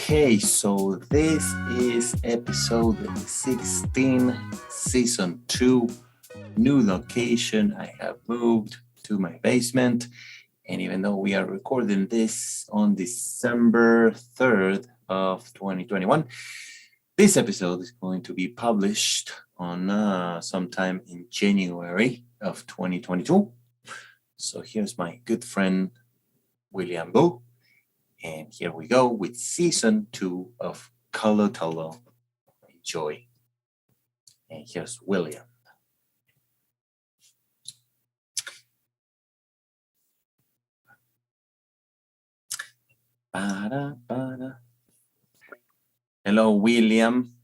Okay, so this is episode 16, season 2, new location. I have moved to my basement, and even though we are recording this on December 3rd of 2021, this episode is going to be published on sometime in January of 2022. So here's my good friend, William Boo. And here we go with season 2 of Colo Tolo. Enjoy. And here's William. Hello, William.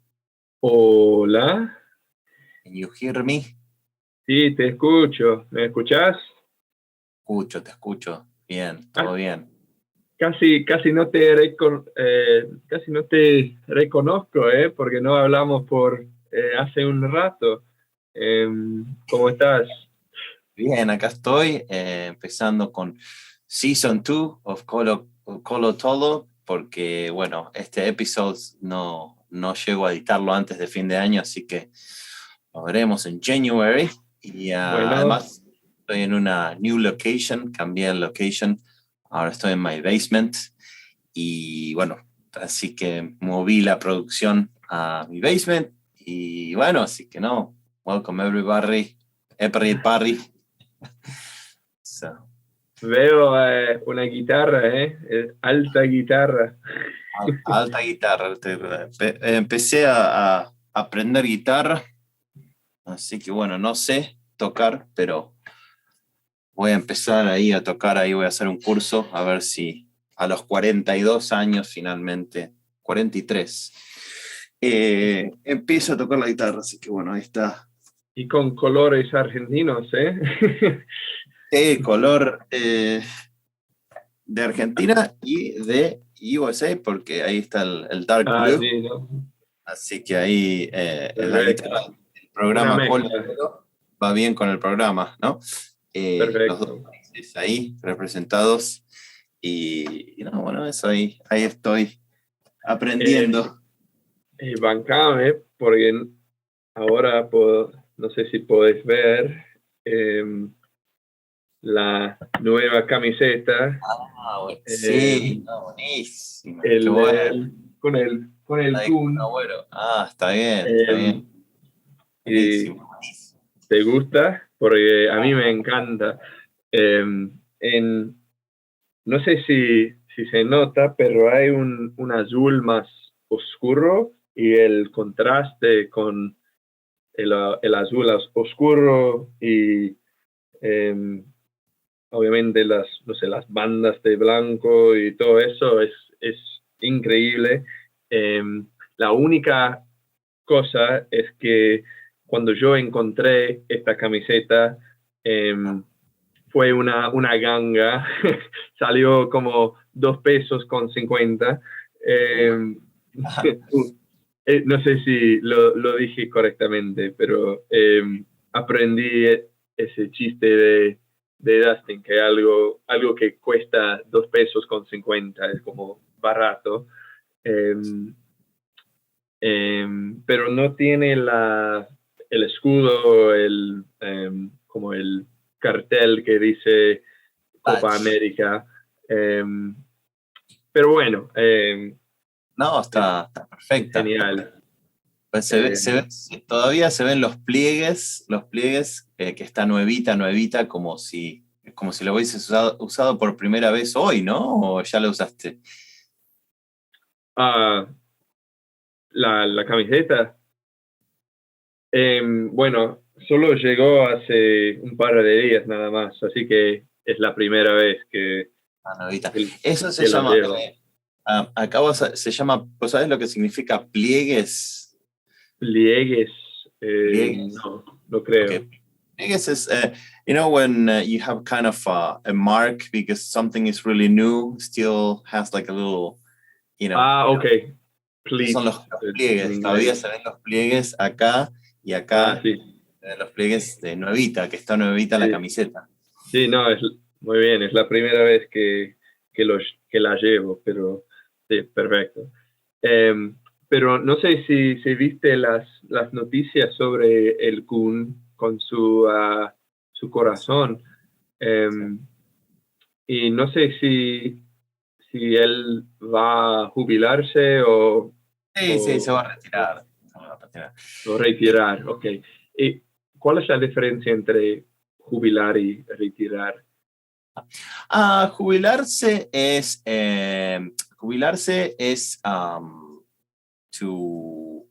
Hola. Can you hear me? Sí, te escucho. ¿Me escuchás? Te escucho. Bien, todo bien. Casi no te reconozco, porque no hablamos por hace un rato. ¿Cómo estás? Bien, acá estoy empezando con Season 2 of Colo Tolo, porque, bueno, este episodio no llego a editarlo antes de fin de año, así que lo veremos en January. Y Bueno. Además, estoy en una new location, cambié el location. Ahora estoy en my basement y bueno, así que moví la producción a mi basement y bueno, así que no, welcome everybody. So. Veo una guitarra, es alta guitarra. Alta guitarra. Empecé a aprender guitarra, así que bueno, no sé tocar, pero voy a empezar ahí a tocar, ahí voy a hacer un curso, a ver si a los 42 años finalmente, 43, empiezo a tocar la guitarra, así que bueno, ahí está. Y con colores argentinos, Color de Argentina y de USA, porque ahí está el dark blue. Sí, ¿no? Así que ahí la guitarra, el programa va bien con el programa, ¿no? Los dos países ahí representados y no, bueno, eso ahí estoy aprendiendo. Bancame, porque ahora no sé si podés ver la nueva camiseta. Sí, buenísimo. Con el Kun. Bueno. Está bien. Buenísimo. ¿Te gusta? Porque a mí me encanta. No sé si se nota, pero hay un azul más oscuro y el contraste con el azul oscuro y obviamente las bandas de blanco y todo eso es increíble. La única cosa es que cuando yo encontré esta camiseta fue una ganga. Salió como 2.50 pesos. No sé si lo dije correctamente, pero aprendí ese chiste de Dustin, que algo que cuesta 2.50 pesos es como barato. Pero no tiene el escudo, como el cartel que dice Copa América. Pero bueno. No, está perfecta. Genial. Pues todavía se ven los pliegues que está nuevita, como si lo hubieses usado por primera vez hoy, ¿no? ¿O ya lo usaste? La camiseta. Bueno, solo llegó hace un par de días nada más, así que es la primera vez que... nuevita. Eso se llama... acá se llama... ¿Vos sabés lo que significa pliegues? Pliegues. Pliegues. No creo. Okay. Pliegues is, when you have kind of a mark because something is really new, still has like a little, okay. Son los pliegues. Todavía se ven los pliegues acá y acá. Sí. Los pliegues de nuevita, que está nuevita la camiseta. Sí, no, muy bien. Es la primera vez que la llevo, pero sí, perfecto. Pero no sé si viste las noticias sobre el Kun con su corazón. Y no sé si él va a jubilarse Sí, se va a retirar. Se va a retirar. o retirar. Ok. ¿Y cuál es la diferencia entre jubilar y retirar? Jubilarse es to.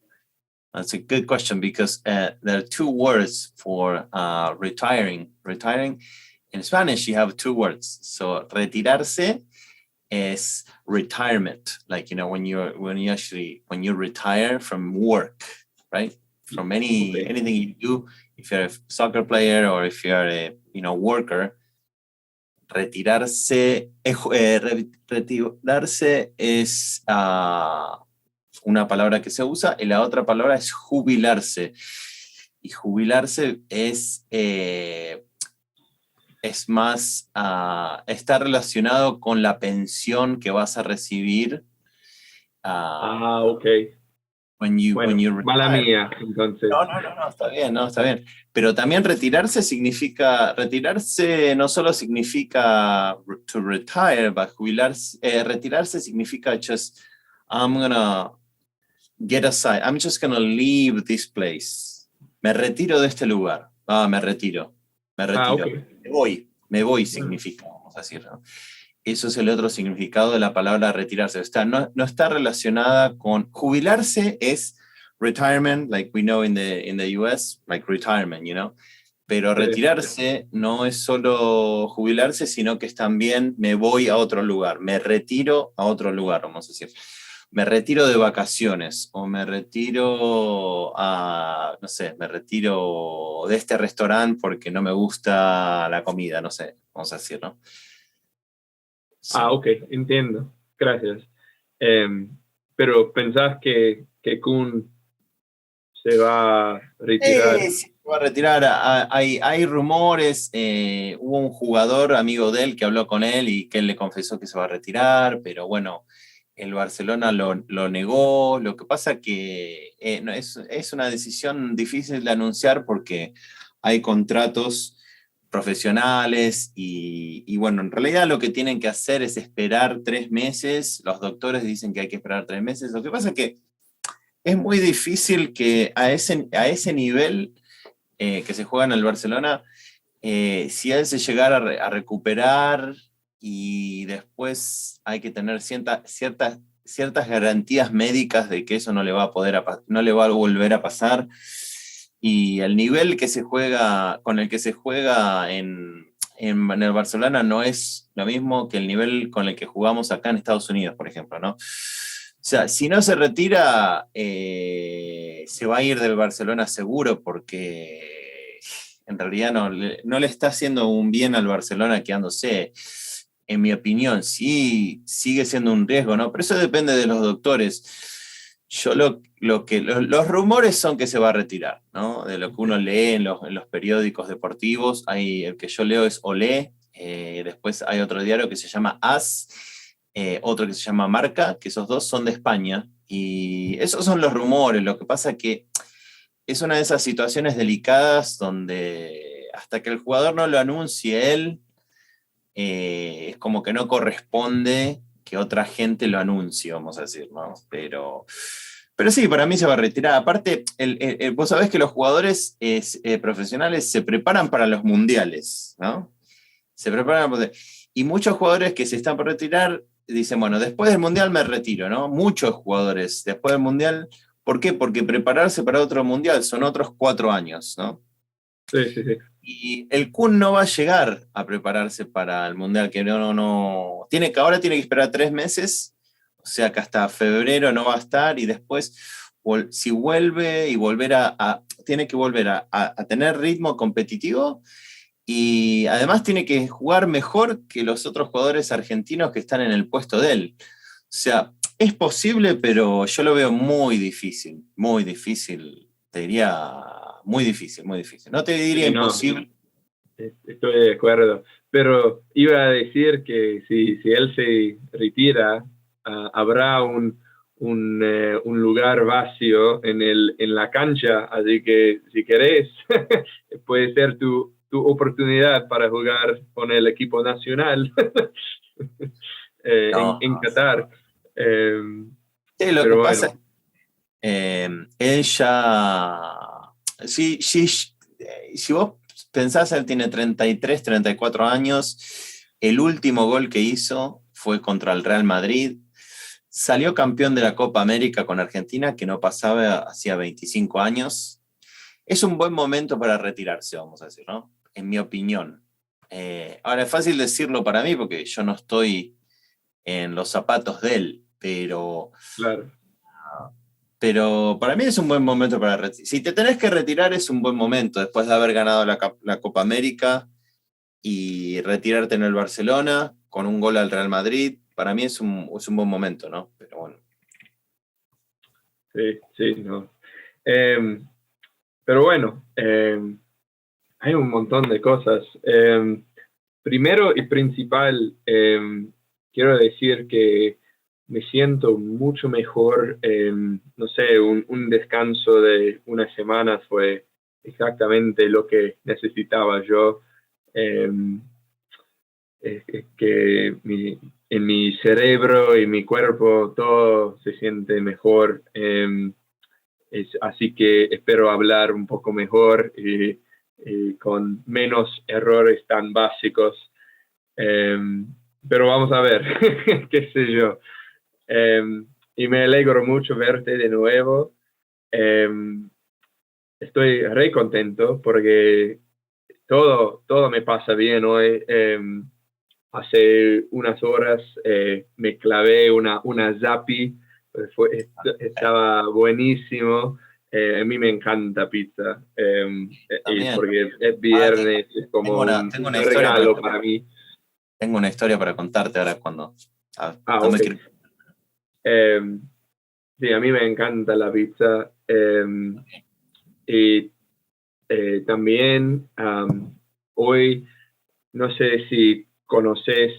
That's a good question because there are two words for retiring. Retiring in Spanish, you have two words. So retirarse is retirement, like when you retire from work, right? From anything you do. If you're a soccer player or if you're a worker, retirarse es una palabra que se usa y la otra palabra es jubilarse. Y jubilarse es más, está relacionado con la pensión que vas a recibir. Ok. When you retire. Mala mía, entonces. No, está bien. Pero también retirarse no solo significa to retire, but retirarse significa I'm gonna get aside, I'm just gonna leave this place. Me retiro de este lugar. Me retiro. Okay. Me voy significa, vamos a decir, ¿no? Eso es el otro significado de la palabra retirarse. No está relacionada con jubilarse, es retirement, like we know in the US, like retirement, Pero retirarse no es solo jubilarse, sino que es también me voy a otro lugar, me retiro a otro lugar, vamos a decir. Me retiro de vacaciones o me retiro me retiro de este restaurante porque no me gusta la comida, no sé, vamos a decir, ¿no? Sí. Ok, entiendo. Gracias. Pero ¿pensás que Kun se va a retirar? Sí, se va a retirar. Hay rumores. Hubo un jugador amigo de él que habló con él y que él le confesó que se va a retirar, pero bueno, el Barcelona lo negó. Lo que pasa que es una decisión difícil de anunciar porque hay contratos profesionales y bueno, en realidad lo que tienen que hacer es esperar 3 meses. Los doctores dicen que hay que esperar 3 meses. Lo que pasa es que es muy difícil que a ese nivel que se juega en el Barcelona, si él se llegara a recuperar y después hay que tener ciertas garantías médicas de que eso no le va a volver a pasar. Y el nivel con el que se juega en el Barcelona no es lo mismo que el nivel con el que jugamos acá en Estados Unidos, por ejemplo, ¿no? O sea, si no se retira, se va a ir del Barcelona seguro porque en realidad no le está haciendo un bien al Barcelona quedándose. En mi opinión, sí sigue siendo un riesgo, ¿no? Pero eso depende de los doctores. Los rumores son que se va a retirar, ¿no? De lo que uno lee en los periódicos deportivos. El que yo leo es Olé, después hay otro diario que se llama Hace, otro que se llama Marca, que esos dos son de España, y esos son los rumores. Lo que pasa es que es una de esas situaciones delicadas donde hasta que el jugador no lo anuncie él, es como que no corresponde que otra gente lo anuncie, vamos a decir, ¿no? Pero sí, para mí se va a retirar. Aparte, vos sabés que los jugadores profesionales se preparan para los mundiales, ¿no? Se preparan y muchos jugadores que se están por retirar dicen, bueno, después del mundial me retiro, ¿no? Muchos jugadores después del mundial, ¿por qué? Porque prepararse para otro mundial son otros 4 años, ¿no? Sí. Y el Kun no va a llegar a prepararse para el mundial, que ahora tiene que esperar 3 meses, o sea que hasta febrero no va a estar, y después, si vuelve y tiene que volver a tener ritmo competitivo, y además tiene que jugar mejor que los otros jugadores argentinos que están en el puesto de él. O sea, es posible, pero yo lo veo muy difícil, te diría muy difícil. No te diría imposible. Estoy de acuerdo, pero iba a decir que si él se retira, habrá un un lugar vacío en la cancha, así que si querés, puede ser tu oportunidad para jugar con el equipo nacional No, en Qatar. sí, lo que Pero pasa bueno, él ya, si vos pensás, él tiene 33, 34 años, el último gol que hizo fue contra el Real Madrid, salió campeón de la Copa América con Argentina, que no pasaba hacía 25 años. Es un buen momento para retirarse, vamos a decir, ¿no? En mi opinión. Ahora, es fácil decirlo para mí porque yo no estoy en los zapatos de él, claro. pero para mí es un buen momento para retirarse. Si te tenés que retirar, es un buen momento, después de haber ganado la Copa América y retirarte en el Barcelona con un gol al Real Madrid. Para mí es un buen momento, ¿no? Pero bueno. Sí, no. Pero bueno, hay un montón de cosas. Primero y principal, quiero decir que me siento mucho mejor. No sé, un descanso de unas semanas fue exactamente lo que necesitaba yo. Es que en mi cerebro y mi cuerpo todo se siente mejor. Así que espero hablar un poco mejor y con menos errores tan básicos. Pero vamos a ver, qué sé yo. Y me alegro mucho verte de nuevo. Estoy re contento porque todo me pasa bien hoy. Hace unas horas me clavé una zapi, estaba buenísimo. A mí me encanta pizza, y También. porque es Ah, viernes, es como tengo un una historia regalo para mí. tengo una historia para contarte ahora cuando. Ah, No me ok. quiero. Eh, sí, a mí me encanta la pizza. Y también hoy, no sé si conoces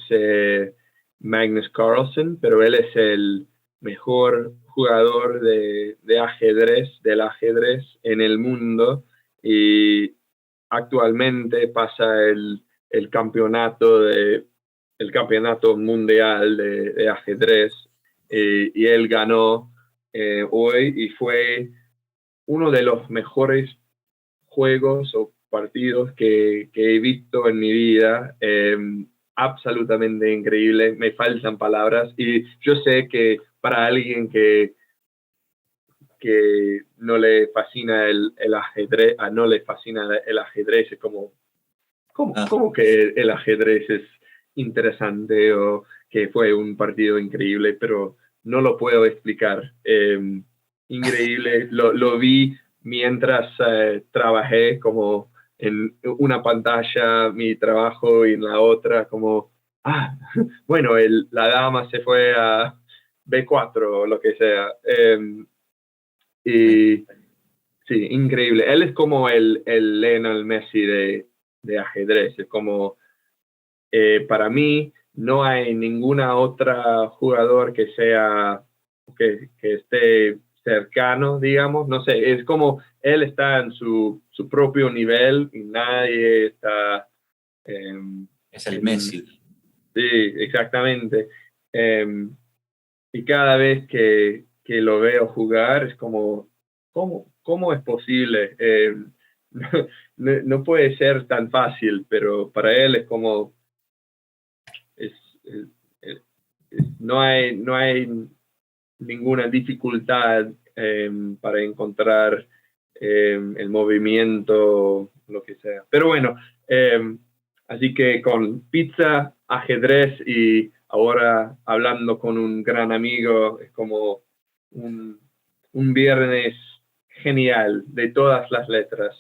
Magnus Carlsen, pero él es el mejor jugador de ajedrez, del ajedrez en el mundo y actualmente pasa el el campeonato mundial de ajedrez y él ganó hoy y fue uno de los mejores juegos o partidos que he visto en mi vida. Absolutamente increíble, me faltan palabras y yo sé que para alguien que no le fascina el ajedrez, no le fascina el ajedrez, es como, ¿cómo que el ajedrez es interesante o que fue un partido increíble? Pero no lo puedo explicar. Increíble, lo vi mientras trabajé como en una pantalla, mi trabajo y en la otra como, bueno, la dama se fue a B4 o lo que sea. Y sí, increíble. Él es como el Lionel Messi de ajedrez. Es como, para mí, no hay ninguna otra jugador que sea, que esté cercano, digamos. No sé, es como él está en su propio nivel y nadie está Es el en... Messi. Sí, exactamente. Y cada vez que lo veo jugar es como, ¿cómo es posible? No puede ser tan fácil, pero para él es como, es, es- no hay ninguna dificultad para encontrar el movimiento, lo que sea. Pero bueno, así que con pizza, ajedrez y ahora hablando con un gran amigo, es como un, un viernes genial de todas las letras.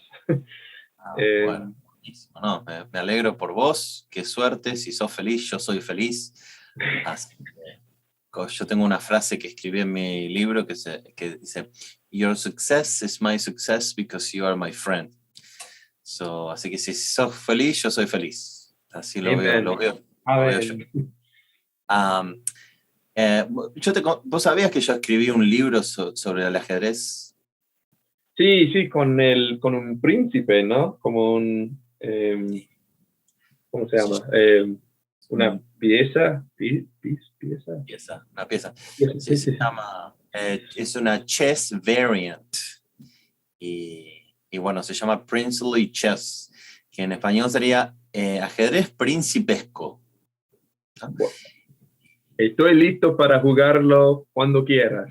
Eh, Bueno, buenísimo. No, me alegro por vos. Qué suerte. Si sos feliz, yo soy feliz. Así que, yo tengo una frase que escribí en mi libro que dice: Your success is my success because you are my friend. Así que si sos feliz, yo soy feliz. Así lo veo, Amen. lo veo yo. Amen. Um, ¿Vos sabías que yo escribí un libro sobre el ajedrez? Sí, con un príncipe, ¿no? Como ¿cómo se llama? Una pieza, pieza. Una pieza. Sí, Sí, sí, se sí. llama, es una chess variant. Y bueno, se llama Princely Chess, que en español sería ajedrez principesco, ¿no? Bueno, estoy listo para jugarlo cuando quieras.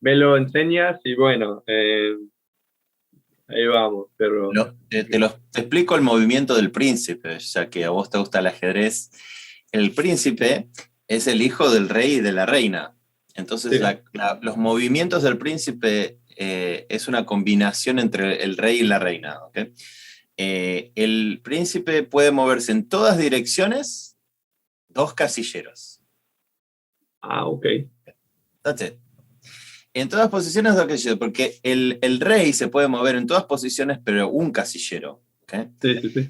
Me lo enseñas y bueno, ahí vamos, pero Te explico el movimiento del príncipe, ya que a vos te gusta el ajedrez. El príncipe es el hijo del rey y de la reina. Entonces, sí. los movimientos del príncipe es una combinación entre el rey y la reina. ¿Ok? El príncipe puede moverse en todas direcciones, dos casilleros. Ah, ok. That's it. En todas posiciones, dos casilleros, porque el rey se puede mover en todas posiciones, pero un casillero. ¿Ok? Sí, sí, sí.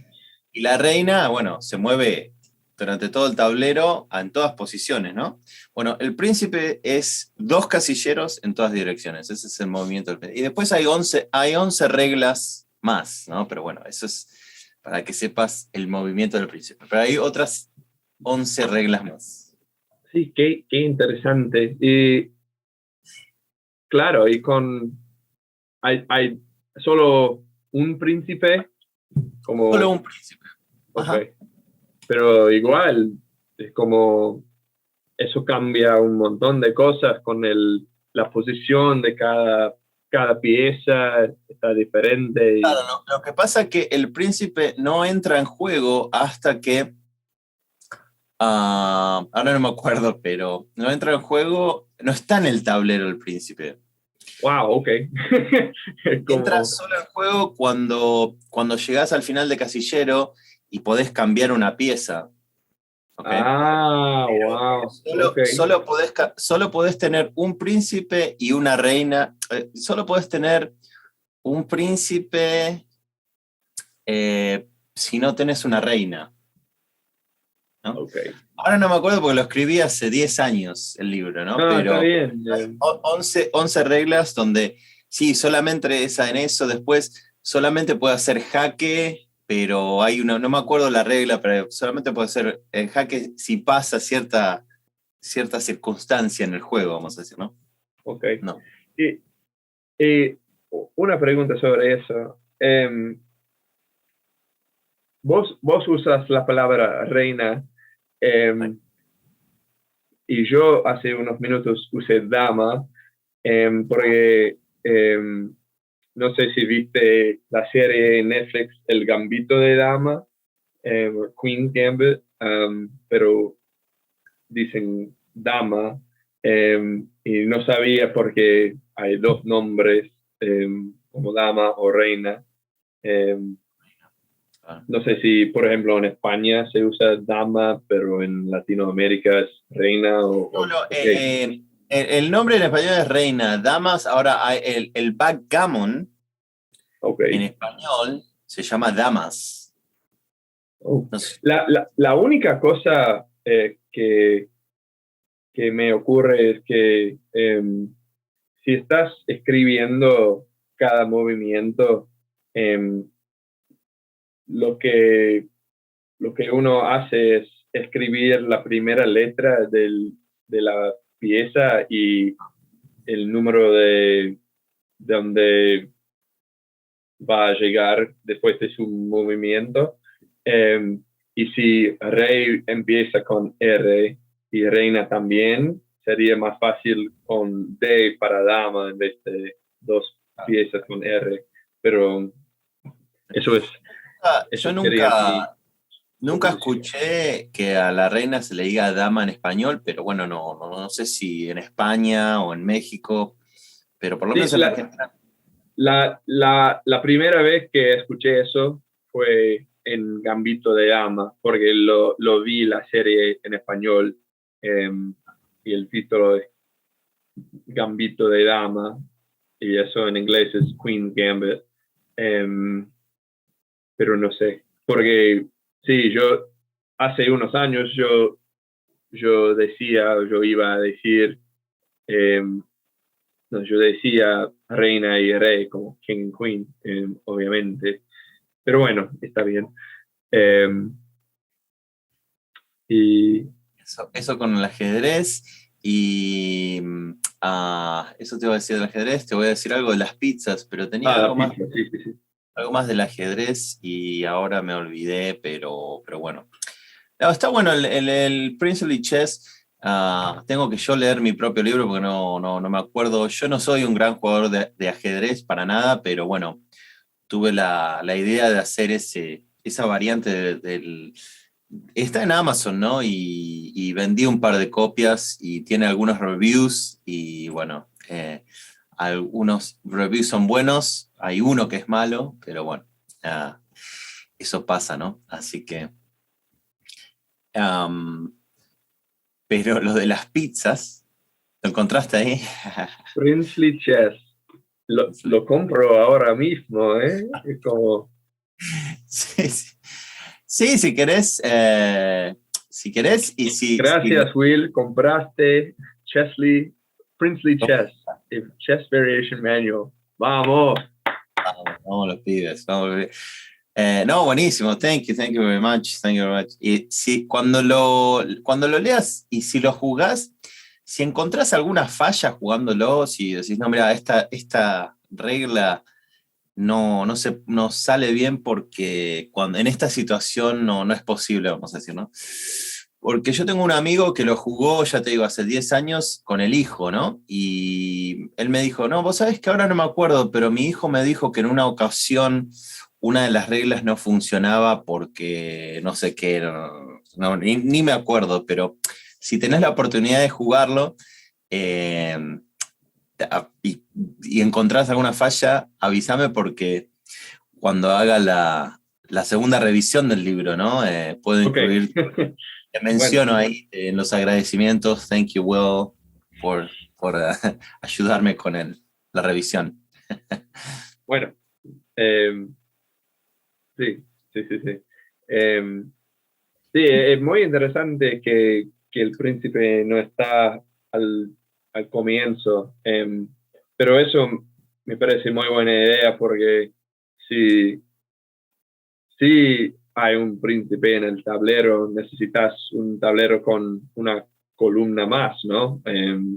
Y la reina, bueno, se mueve durante todo el tablero en todas posiciones, ¿no? Bueno, el príncipe es dos casilleros en todas direcciones. Ese es el movimiento del príncipe. Y después hay 11 reglas más, ¿no? Pero bueno, eso es para que sepas el movimiento del príncipe. Pero hay otras 11 reglas más. Sí, qué interesante. Y claro, hay solo un príncipe, Solo como, un príncipe. ok, Ajá. pero igual, es como, eso cambia un montón de cosas con la posición de cada pieza, está diferente. Claro, lo que pasa es que el príncipe no entra en juego hasta que ahora no me acuerdo, pero no entra en juego, no está en el tablero el príncipe. Wow, ok. Es Entra como, solo en juego cuando llegás al final de casillero y podés cambiar una pieza. ¿Ok? wow, ok. Solo podés tener un príncipe y una reina. Solo podés tener un príncipe si no tenés una reina, ¿no? Ok. Ahora no me acuerdo porque lo escribí hace 10 años el libro, ¿no? No, está Pero bien. hay 11 reglas donde sí, solamente esa en eso, después solamente puede hacer jaque, pero hay una, no me acuerdo la regla, pero solamente puede hacer el jaque si pasa cierta circunstancia en el juego, vamos a decir, ¿no? Ok. No. Y, y una pregunta sobre eso. Vos usas la palabra reina, em, y yo hace unos minutos usé dama, porque no sé si viste la serie en Netflix El Gambito de Dama, Queen Gambit, pero dicen dama, y no sabía porque hay dos nombres, como dama o reina. em, Ah. no sé si, por ejemplo, en España se usa dama, pero en Latinoamérica es reina No, no, okay. el nombre en español es reina, damas, ahora hay el backgammon en Okay. español se llama damas. Oh. No sé. La única cosa que me ocurre es que si estás escribiendo cada movimiento, em, lo que, lo que uno hace es escribir la primera letra de la pieza y el número de donde va a llegar después de su movimiento. Y si rey empieza con R y reina también, sería más fácil con D para dama en vez de dos piezas con R. Pero eso es, eso Yo sería mi nunca suposición. escuché que a la reina se le diga dama en español, pero bueno, no sé si en España o en México, pero por lo Sí, menos en Argentina. la primera vez que escuché eso fue en Gambito de Dama, porque lo vi la serie en español, eh, y el título es Gambito de Dama, y eso en inglés es Queen Gambit. Eh, pero no sé, porque sí, yo hace unos años yo yo iba a decir, no, yo decía reina y rey, como king and queen, obviamente. Pero bueno, está bien. Y Eso con el ajedrez y eso te iba a decir del ajedrez, te voy a decir algo de las pizzas, pero tenía la pizza, sí. algo más del ajedrez y ahora me olvidé, pero bueno. No, está bueno el Princely Chess. Tengo que yo leer mi propio libro porque no me acuerdo. Yo no soy un gran jugador de ajedrez para nada, pero bueno, tuve la idea de hacer esa variante del... Está en Amazon, ¿no? Y vendí un par de copias y tiene algunos reviews y bueno, algunos reviews son buenos, hay uno que es malo, pero bueno, eso pasa, ¿no? Así que... pero lo de las pizzas, ¿lo encontraste ahí? Princely Chess. Lo compro ahora mismo, ¿eh? Es como... Sí, sí. Sí, si querés y si... Gracias, Will. Compraste Princely Chess, Chess Variation Manual. ¡Vamos! Vamos los pibes, vamos los pibes. No, buenísimo, thank you very much, Y si, cuando lo leas y si lo jugás, si encontrás alguna falla jugándolo, si decís, no, mira, esta regla no sale bien porque en esta situación no es posible, vamos a decir, ¿no? Porque yo tengo un amigo que lo jugó, ya te digo, hace 10 años con el hijo, ¿no? Y él me dijo, no, vos sabés que ahora no me acuerdo, pero mi hijo me dijo que en una ocasión una de las reglas no funcionaba porque no sé qué, ni me acuerdo, pero si tenés la oportunidad de jugarlo, eh, y encontrás alguna falla, avísame porque cuando haga la segunda revisión del libro, ¿no? Puedo Okay. incluir, te menciono ahí en los agradecimientos, thank you, Will, por ayudarme con la revisión. Bueno, sí. Sí, es muy interesante que el príncipe no está al comienzo, pero eso me parece muy buena idea porque si, si hay un príncipe en el tablero, necesitas un tablero con una columna más, ¿no?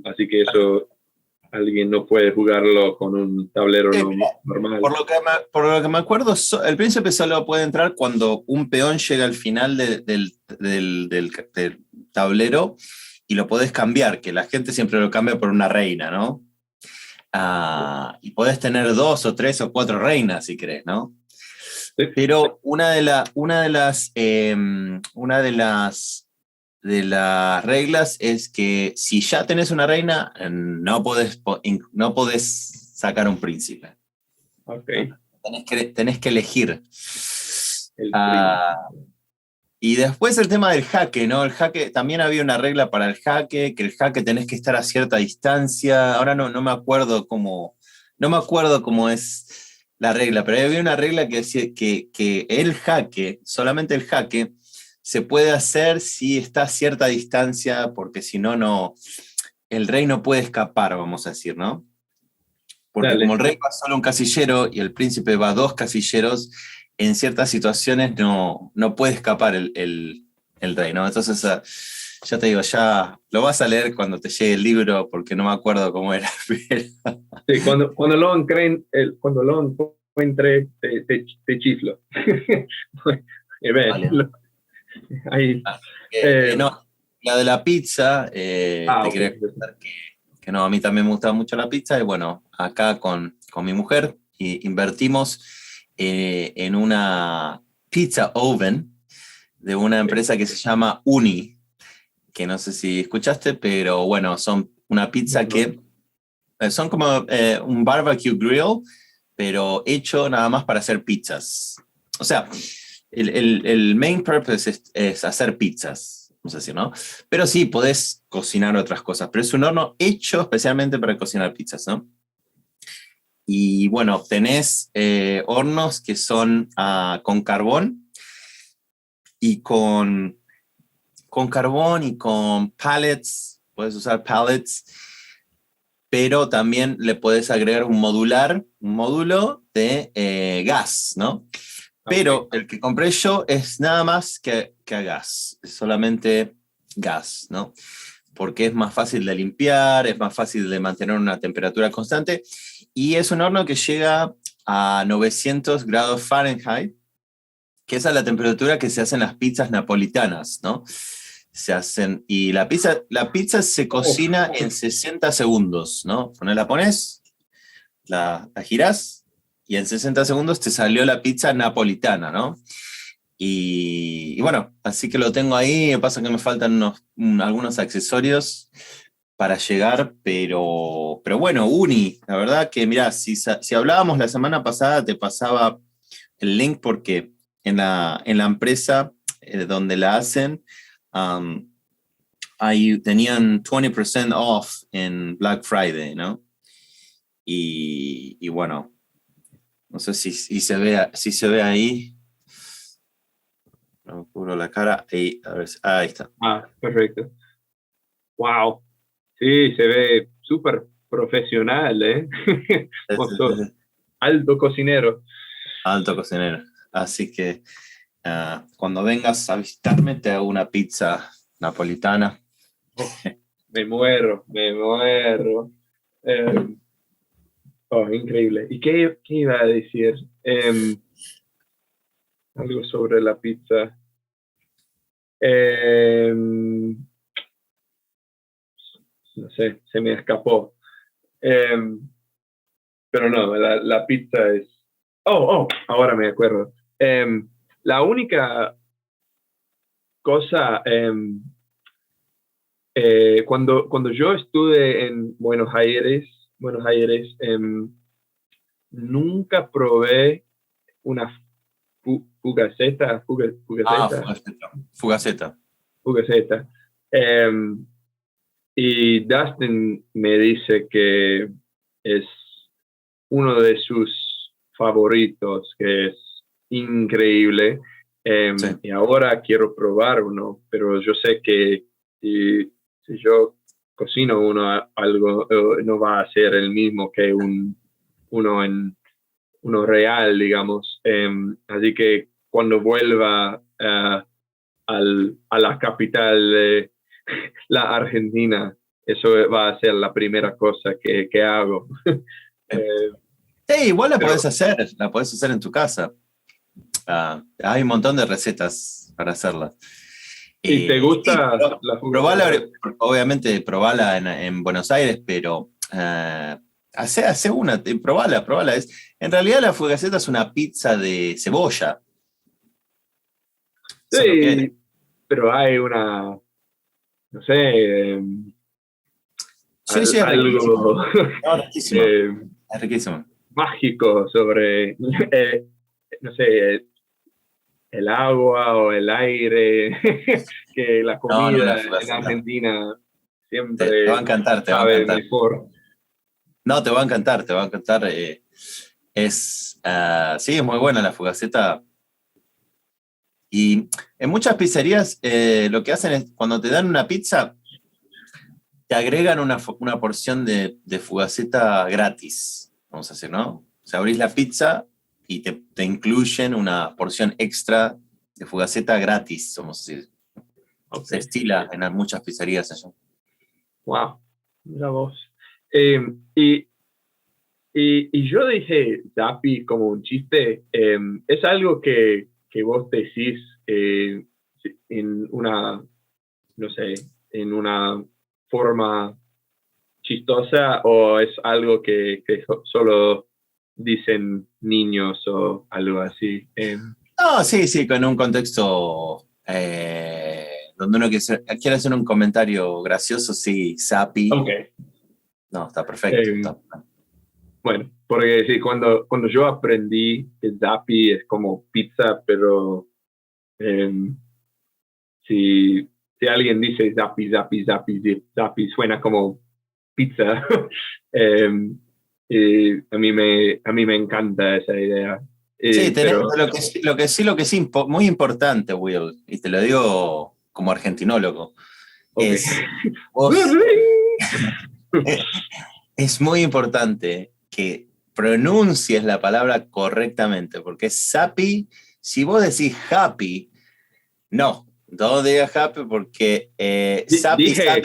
Así que eso alguien no puede jugarlo con un tablero normal. Por lo que me acuerdo, el príncipe solo puede entrar cuando un peón llega al final del tablero y lo podés cambiar, que la gente siempre lo cambia por una reina, ¿no? Y podés tener 2 o 3 o 4 reinas si querés, ¿no? Sí. Pero una de las reglas es que si ya tenés una reina, no podés sacar un príncipe. Okay. ¿No? Tenés que elegir. El Y después el tema del jaque, ¿no? El jaque, también había una regla para el jaque, que el jaque tenés que estar a cierta distancia. Ahora no me acuerdo cómo es la regla, pero había una regla que decía que el jaque, solamente el jaque, se puede hacer si está a cierta distancia, porque si no, el rey no puede escapar, vamos a decir, ¿no? Porque Dale. como el rey va solo un casillero y el príncipe va 2 casilleros, en ciertas situaciones no puede escapar el rey, ¿no? Entonces, ya te digo, ya lo vas a leer cuando te llegue el libro, porque no me acuerdo cómo era. Pero... Sí, cuando lo encuentre, te chiflo. Vale. Ahí. No, la de la pizza, te Okay. quería contar que no, a mí también me gusta mucho la pizza, y bueno, acá con mi mujer invertimos en una pizza oven de una empresa que se llama Uni, que no sé si escuchaste, pero bueno, son una pizza que son como un barbecue grill, pero hecho nada más para hacer pizzas. O sea, el main purpose es hacer pizzas, no sé si, ¿no? Pero sí, podés cocinar otras cosas, pero es un horno hecho especialmente para cocinar pizzas, ¿no? Y bueno, tenés hornos que son con carbón y con con carbón y con pallets, puedes usar pallets, pero también le puedes agregar un módulo de gas, ¿no? Pero el que compré yo es nada más que a gas, es solamente gas, ¿no? Porque es más fácil de limpiar, es más fácil de mantener una temperatura constante, y es un horno que llega a 900 grados Fahrenheit, que esa es la temperatura que se hacen las pizzas napolitanas, ¿no? Se hacen, y la pizza se cocina en 60 segundos, ¿no? La pones, la girás, y en 60 segundos te salió la pizza napolitana, ¿no? Y bueno, así que lo tengo ahí. Me pasa que me faltan algunos accesorios para llegar, pero bueno, la verdad que mirá, si hablábamos la semana pasada, te pasaba el link porque en la empresa donde la hacen, ahí tenían 20% off en Black Friday, ¿no? Y bueno, no sé si se ve ahí. No cubro la cara. A ver, ahí está. Perfecto. Wow. Sí, se ve súper profesional, ¿eh? Alto cocinero. Alto cocinero. Así que cuando vengas a visitarme te hago una pizza napolitana. Me muero. Increíble. ¿Y qué iba a decir? Algo sobre la pizza. No sé, se me escapó. Pero no, la pizza es... ahora me acuerdo. La única cosa, cuando yo estuve en Buenos Aires, nunca probé una fugaceta. Fugaceta. Y Dustin me dice que es uno de sus favoritos, que es increíble. Sí. Y ahora quiero probar uno, pero yo sé que si yo cocino algo, no va a ser el mismo que uno real, digamos. Así que cuando vuelva a la capital de la Argentina, eso va a ser la primera cosa que hago. Igual la podés hacer en tu casa. Hay un montón de recetas para hacerla. ¿Y te gusta la fugaceta? Obviamente probala en Buenos Aires, pero hace una, probala. En realidad la fugaceta es una pizza de cebolla. Sí, pero hay una, no sé, sí, algo es riquísimo. Mágico sobre, no sé, el agua o el aire, que la comida en Argentina siempre te va a encantar, sabe mejor. No, te va a encantar. Sí, es muy buena la fugaceta. Y en muchas pizzerías lo que hacen es, cuando te dan una pizza, te agregan una porción de fugaceta gratis, vamos a decir, ¿no? O sea, abrís la pizza y te incluyen una porción extra de fugaceta gratis, vamos a decir. Okay. Se estila en muchas pizzerías allá. Wow, mira vos. Y yo dije Zappi como un chiste. ¿Es algo que vos decís en una, no sé, en una forma chistosa, o es algo que solo dicen niños o algo así? No, sí, con un contexto donde uno quiere hacer un comentario gracioso, sí, Zappi. Okay. No, está perfecto. Bueno, porque sí, cuando yo aprendí que Zappi es como pizza, pero si alguien dice Zappi suena como pizza. A mí me encanta esa idea. Sí, pero lo que sí muy importante, Will, y te lo digo como argentinólogo. Ok. Vos, es muy importante que pronuncies la palabra correctamente, porque sapi, si vos decís happy, no digas happy porque sapi Dije,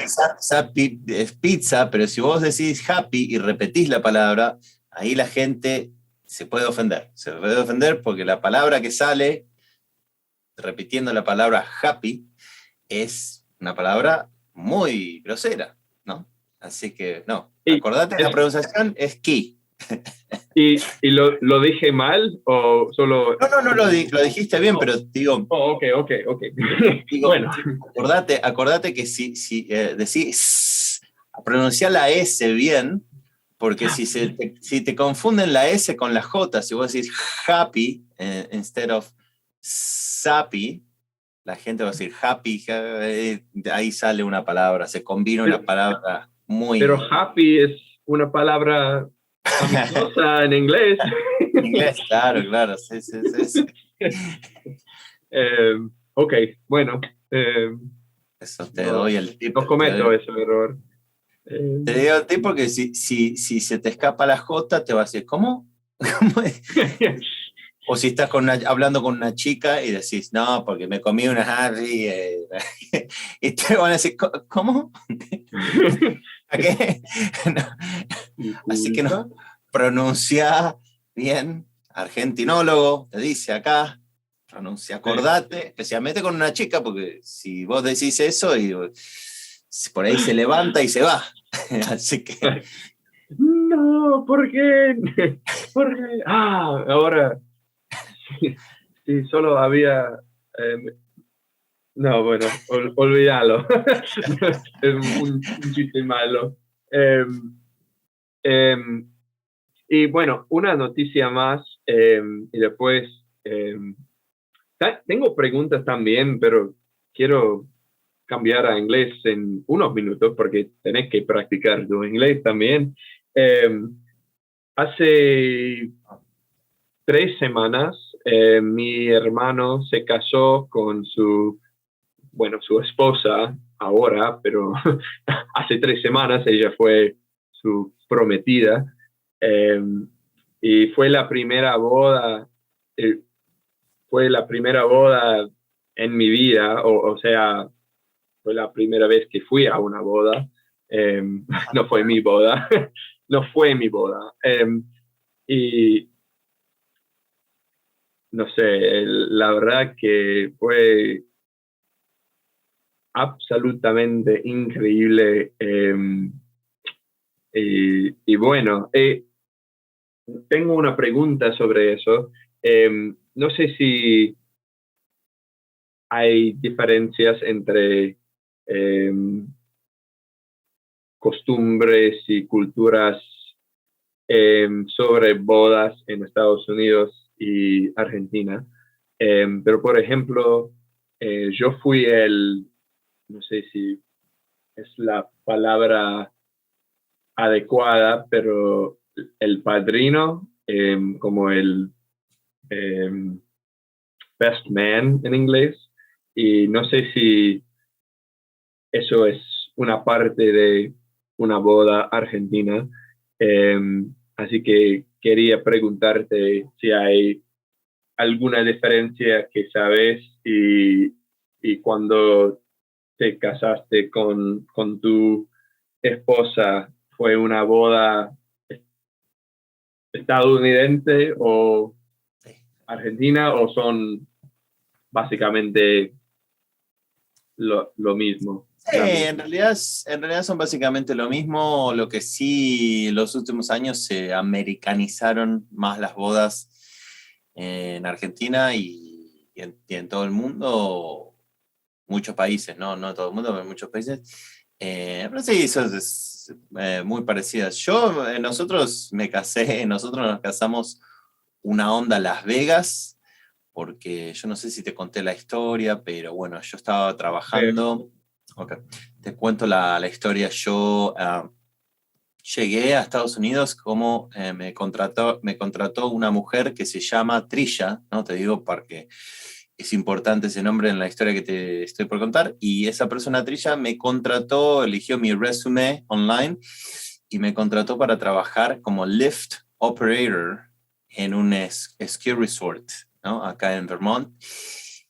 es pizza, pero si vos decís happy y repetís la palabra, ahí la gente se puede ofender porque la palabra que sale repitiendo la palabra happy es una palabra muy grosera, ¿no? Así que, no, y, acordate, la pronunciación es key. y lo dije mal o solo... No, lo dijiste bien, pero digo, Oh, ok. digo Bueno, acordate que si decís, pronunciar la S bien, porque si te confunden la S con la J, si vos decís happy instead of sappy, la gente va a decir happy, ahí sale una palabra, se combina una palabra pero muy... happy es una palabra amistosa en inglés. En inglés, claro, sí. Ok, bueno, Eso te no, doy el tip. no cometo ese error. Eh, Te digo el tip porque si se te escapa la J, te va a decir, ¿cómo? ¿Cómo es? O si estás hablando con una chica y decís, no, porque me comí una Harry, y te van a decir, ¿cómo? ¿A qué? No. Así que Disculpa. no, pronuncia bien, argentinólogo, te dice acá, acordate, especialmente con una chica, porque si vos decís eso, y por ahí se levanta y se va. Así que... No, ¿por qué? ¿Por qué? Ahora, sí, solo había... no, bueno, olvídalo. Es un chiste malo. Em, y bueno, una noticia más y después tengo preguntas también, pero quiero cambiar a inglés en unos minutos porque tenés que practicar tu inglés también. Hace 3 semanas mi hermano se casó con su esposa ahora, pero hace 3 semanas ella fue su prometida. eh, y eh, fue la primera boda en mi vida, o sea, fue la primera vez que fui a una boda. No fue mi boda, no fue mi boda. Y no sé, la verdad que fue absolutamente increíble. Y bueno, tengo una pregunta sobre eso. No sé si hay diferencias entre costumbres y culturas sobre bodas en Estados Unidos y Argentina. Pero, por ejemplo, yo fui no sé si es la palabra adecuada, pero el padrino, como el eh, best man en inglés, y no sé si eso es una parte de una boda argentina. Eh, Así que quería preguntarte si hay alguna diferencia que sabes y cuando te casaste con tu esposa, ¿fue una boda estadounidense o argentina o son básicamente lo mismo? Sí, en realidad son básicamente lo mismo, lo que sí en los últimos años se americanizaron más las bodas en Argentina y en todo el mundo, muchos países, no en todo el mundo, pero en muchos países. Pero sí, eso es muy parecidas. Nosotros nos casamos una onda Las Vegas, porque yo no sé si te conté la historia, pero bueno, yo estaba trabajando. Ok, te cuento la historia. Yo llegué a Estados Unidos como me contrató una mujer que se llama Trisha, ¿no? Te digo porque es importante ese nombre en la historia que te estoy por contar, y esa persona Trilla me contrató, eligió mi resume online y me contrató para trabajar como lift operator en un ski resort, ¿no? Acá en Vermont.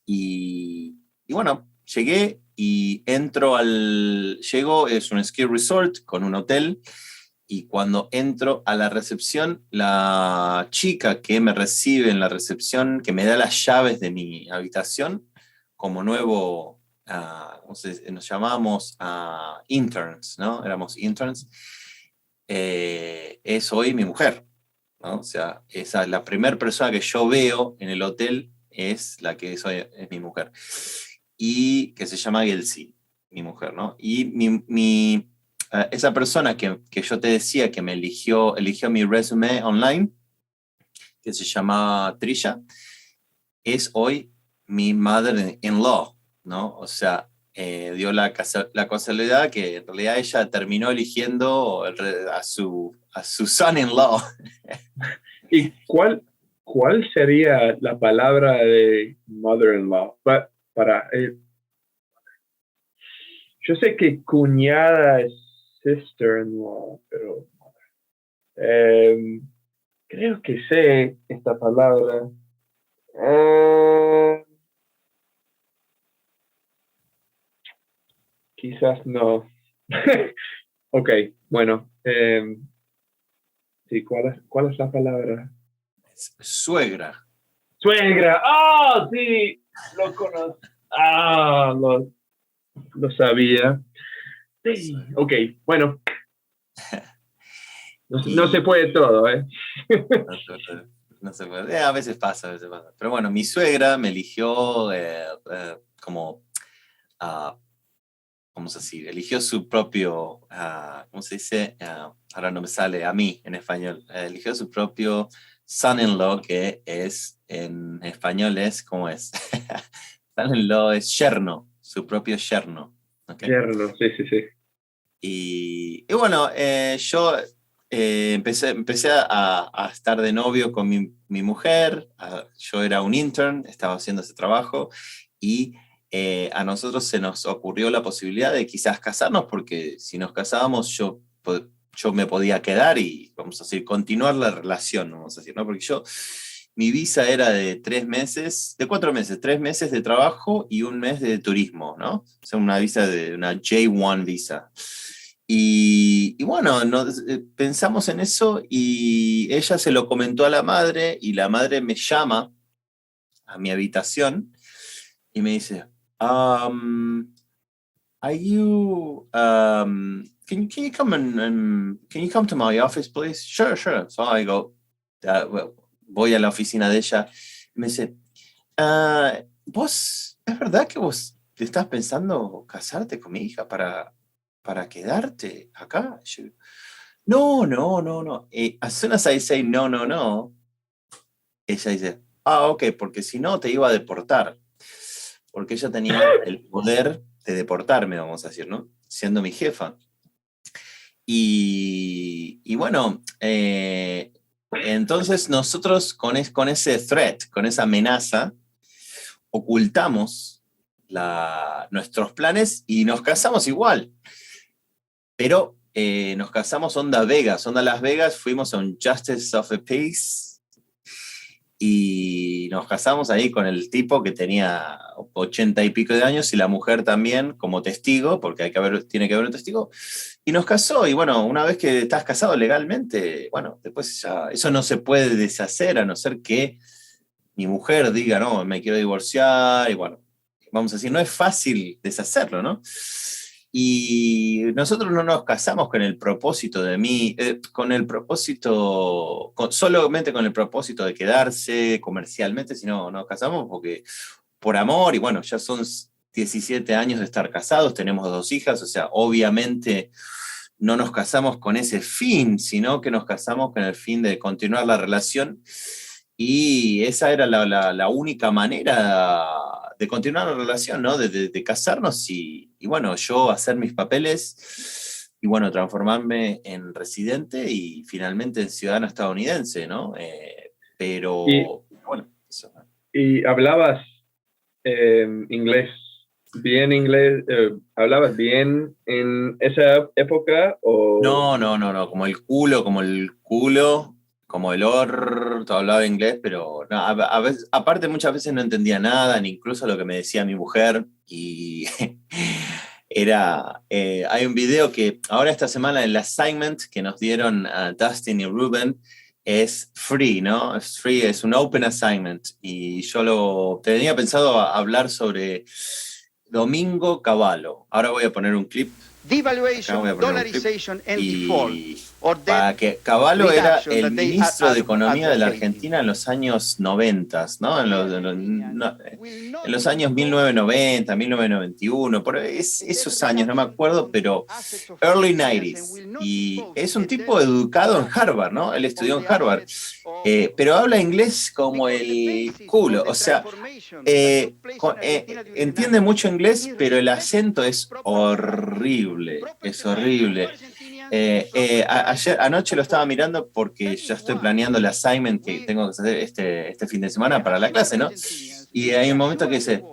Y bueno, llegué y llego, es un ski resort con un hotel, y cuando entro a la recepción, la chica que me recibe en la recepción, que me da las llaves de mi habitación, como nuevo, nos llamábamos interns, ¿no? Éramos interns, es hoy mi mujer, ¿no? O sea, esa, la primera persona que yo veo en el hotel es la que es mi mujer, y que se llama Gelsi, mi mujer, ¿no? Y esa persona que yo te decía que me eligió mi resume online, que se llama Trisha, es hoy mi mother-in-law, ¿no? O sea, dio la casualidad que en realidad ella terminó eligiendo a su son-in-law. ¿Y cuál sería la palabra de mother-in-law? Yo sé que cuñada es sister-in-law, pero creo que sé esta palabra. Quizás no. Ok, bueno. Sí, ¿cuál es la palabra? Suegra. Suegra. ¡Ah! Sí, lo conozco. Ah, lo sabía. Sí, ok, bueno. No se Y puede todo, ¿eh? no se puede. A veces pasa, a veces pasa. Pero bueno, mi suegra me eligió como, ah, ¿cómo se dice? Eligió su propio, ¿cómo se dice? Ahora no me sale a mí en español. Eligió su propio son-in-law, que es, en español es, ¿cómo es? Son-in-law es yerno, su propio yerno. ¿Ok? Yerno, sí, sí, sí. Y bueno, yo empecé a estar de novio con mi mujer. Yo era un intern, estaba haciendo ese trabajo, y a nosotros se nos ocurrió la posibilidad de quizás casarnos, porque si nos casábamos yo me podía quedar y, vamos a decir, continuar la relación, vamos a decir, ¿no? Porque mi visa era de 3 meses, de 4 meses, 3 meses de trabajo y un mes de turismo, ¿no? O sea, una visa de una J1 visa. Y bueno, pensamos en eso, y ella se lo comentó a la madre, y la madre me llama a mi habitación y me dice, are you, can you come can you come to my office, please? Sure, sure. So I go, well, voy a la oficina de ella, y me dice, ¿es verdad que vos te estás pensando casarte con mi hija para quedarte acá? Yo, no, no, no, no. As soon as I say no, no, no, ella dice, ok, porque si no te iba a deportar. Porque ella tenía el poder de deportarme, vamos a decir, ¿no? Siendo mi jefa. Y bueno, entonces nosotros con ese threat, con esa amenaza, ocultamos nuestros planes y nos casamos igual. Pero nos casamos onda Vegas, onda Las Vegas, fuimos a un Justice of the Peace y nos casamos ahí con el tipo que tenía 80 y pico de años, y la mujer también como testigo, porque tiene que haber un testigo, y nos casó. Y bueno, una vez que estás casado legalmente, bueno, después ya eso no se puede deshacer, a no ser que mi mujer diga, no, me quiero divorciar, y bueno, vamos a decir, no es fácil deshacerlo, ¿no? Y nosotros no nos casamos con el propósito solamente con el propósito de quedarse comercialmente, sino nos casamos porque por amor, y bueno, ya son 17 años de estar casados, tenemos 2 hijas, o sea, obviamente no nos casamos con ese fin, sino que nos casamos con el fin de continuar la relación, y esa era la única manera de continuar la relación, ¿no? De casarnos y bueno, yo hacer mis papeles y bueno, transformarme en residente y finalmente en ciudadano estadounidense, ¿no? Y, Pero bueno, eso. y hablabas Inglés. ¿Bien inglés? ¿Hablabas bien en esa época? O... No, como el orto, hablaba inglés, pero no, a veces, aparte muchas veces no entendía nada, ni incluso lo que me decía mi mujer, y hay un video que ahora esta semana el assignment que nos dieron a Dustin y Ruben es free, ¿no? Es free, es un open assignment, y yo tenía pensado hablar sobre Domingo Cavallo. Ahora voy a poner un clip. Devaluation, dollarization and default. Y Or para debt que Cavallo era reduction el that they ministro de Economía de la advocating. Argentina en los años 90, ¿no? En los años 1990, 1991, por esos años, no me acuerdo, pero early 90s. Y es un tipo educado en Harvard, ¿no? Él estudió en Harvard, pero habla inglés como el culo, o sea, entiende mucho inglés, pero el acento es horrible, es horrible. Anoche lo estaba mirando porque ya estoy planeando el assignment que tengo que hacer este fin de semana para la clase, ¿no? Y hay un momento que dice,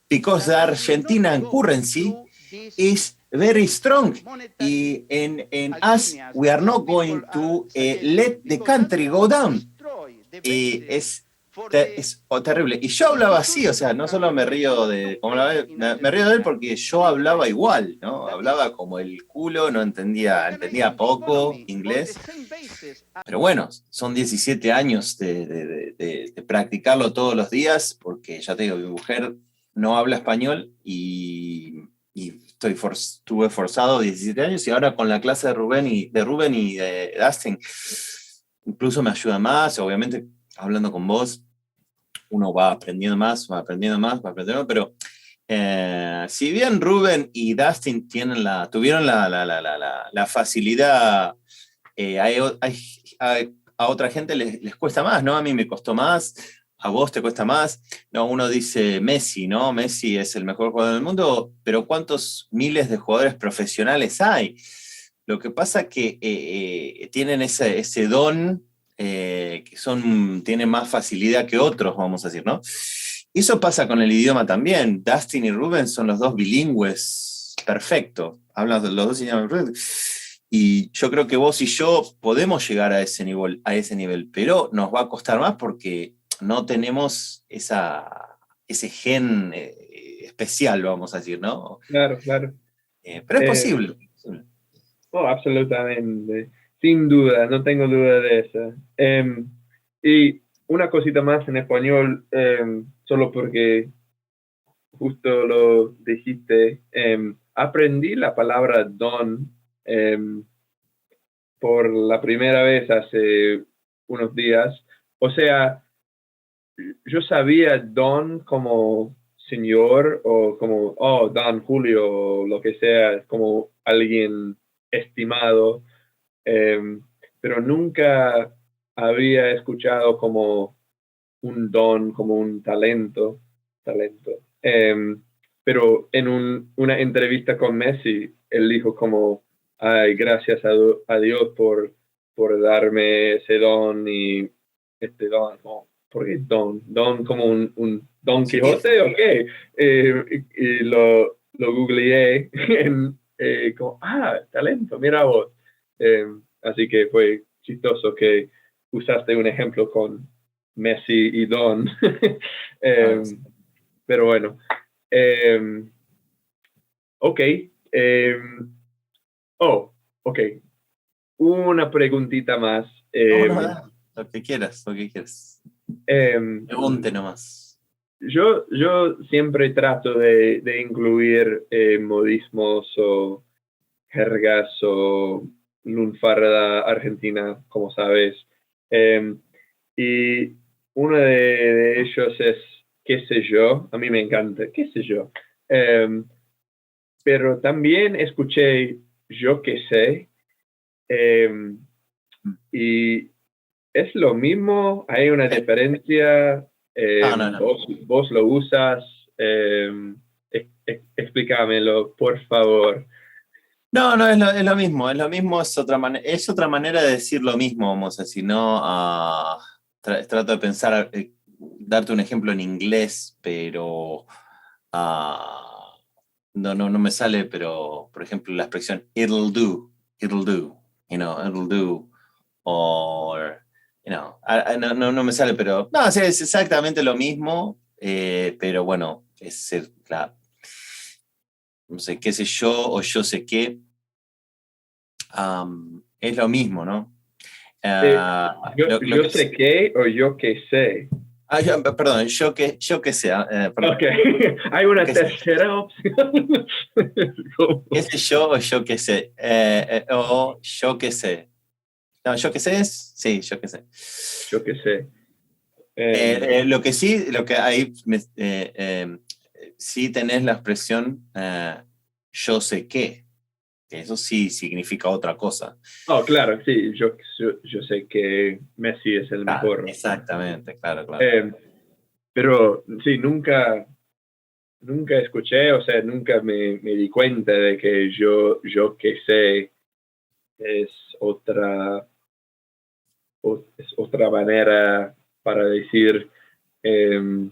because the Argentina currency is very strong. Y in us, we are not going to let the country go down. Y es terrible. Y yo hablaba así, o sea, no solo me río me río de él porque yo hablaba igual, ¿no? Hablaba como el culo, no entendía poco inglés. Pero bueno, son 17 años de practicarlo todos los días, porque ya te digo, mi mujer no habla español y estuve forzado 17 años, y ahora con la clase de Rubén y de Dustin, incluso me ayuda más, obviamente hablando con vos, uno va aprendiendo más, pero si bien Rubén y Dustin tuvieron la facilidad, a otra gente les cuesta más, ¿no? A mí me costó más, a vos te cuesta más. No, uno dice Messi, ¿no? Messi es el mejor jugador del mundo, pero ¿cuántos miles de jugadores profesionales hay? Lo que pasa es que tienen ese don, tienen más facilidad que otros, vamos a decir, ¿no? Eso pasa con el idioma también. Dustin y Ruben son los dos bilingües perfectos, hablan los dos idiomas perfectos. Y yo creo que vos y yo podemos llegar a ese nivel, pero nos va a costar más porque no tenemos ese gen especial, vamos a decir, ¿no? Claro, claro. Pero es posible. Oh, absolutamente. Sin duda, no tengo duda de eso. Y una cosita más en español, solo porque justo lo dijiste, aprendí la palabra don por la primera vez hace unos días. O sea, yo sabía don como señor o como, oh, don Julio o lo que sea, como alguien estimado, pero nunca había escuchado como un don, como un talento. Pero en una entrevista con Messi, él dijo como, ay, gracias a Dios por darme ese don y este don, no, ¿por qué don? ¿Don como un Don Quijote o qué? Y lo googleé como, talento, mira vos. Así que fue chistoso que usaste un ejemplo con Messi y Don. Pero bueno. Ok. Ok. Una preguntita más. No, lo que quieras. Pregunte nomás. Yo siempre trato de incluir modismos o jergas o lunfarda argentina, como sabes. Y uno de ellos es qué sé yo. A mí me encanta, qué sé yo. Pero también escuché yo qué sé. Y es lo mismo, hay una diferencia. No. Vos lo usas. Explícamelo, por favor. No, es lo mismo, es otra manera de decir lo mismo, vamos a decir, ¿no? Trato de pensar darte un ejemplo en inglés, pero no me sale, pero por ejemplo la expresión it'll do, it'll do, or, no me sale, pero no, o sea, es exactamente lo mismo, pero bueno, es no sé, qué sé yo, o yo sé qué, es lo mismo, ¿no? Yo sé qué o yo que sé. Perdón, yo que sé, perdón. Ok, hay una Yo que sé. tercera opción. ¿Qué sé yo o yo qué sé? O yo qué sé. No, yo qué sé es. Sí, yo qué sé. Yo que sé. Lo que sí, lo que ahí sí tenés la expresión yo sé qué. Que eso sí significa otra cosa. Oh, claro, sí, yo sé que Messi es el Claro, mejor. exactamente, claro. Pero sí, nunca escuché, o sea, nunca me di cuenta de que yo que sé es es otra manera para decir, qué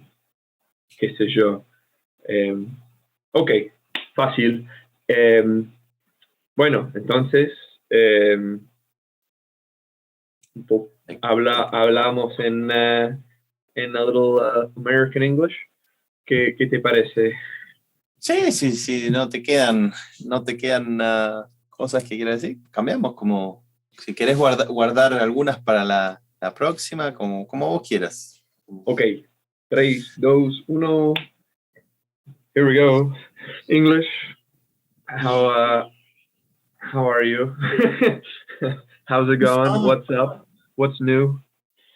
sé yo. Eh, ok, fácil. Bueno, entonces, hablamos en a little American English. ¿Qué te parece? Sí, no te quedan cosas que quieras decir. Cambiamos como, si querés guardar algunas para la próxima, como vos quieras. Ok, 3, 2, 1. Here we go. English. How are you? How's it going? What's up? What's new?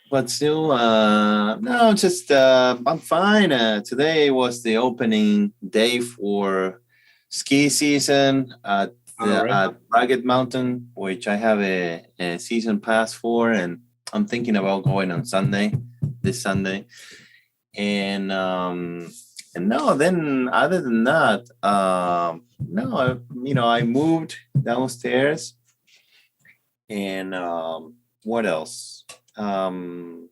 What's new? No, just I'm fine. Today was the opening day for ski season at All right. Ragged Mountain, which I have a season pass for, and I'm thinking about going on this Sunday. And no, then other than that, no, I moved downstairs, and what else? Hold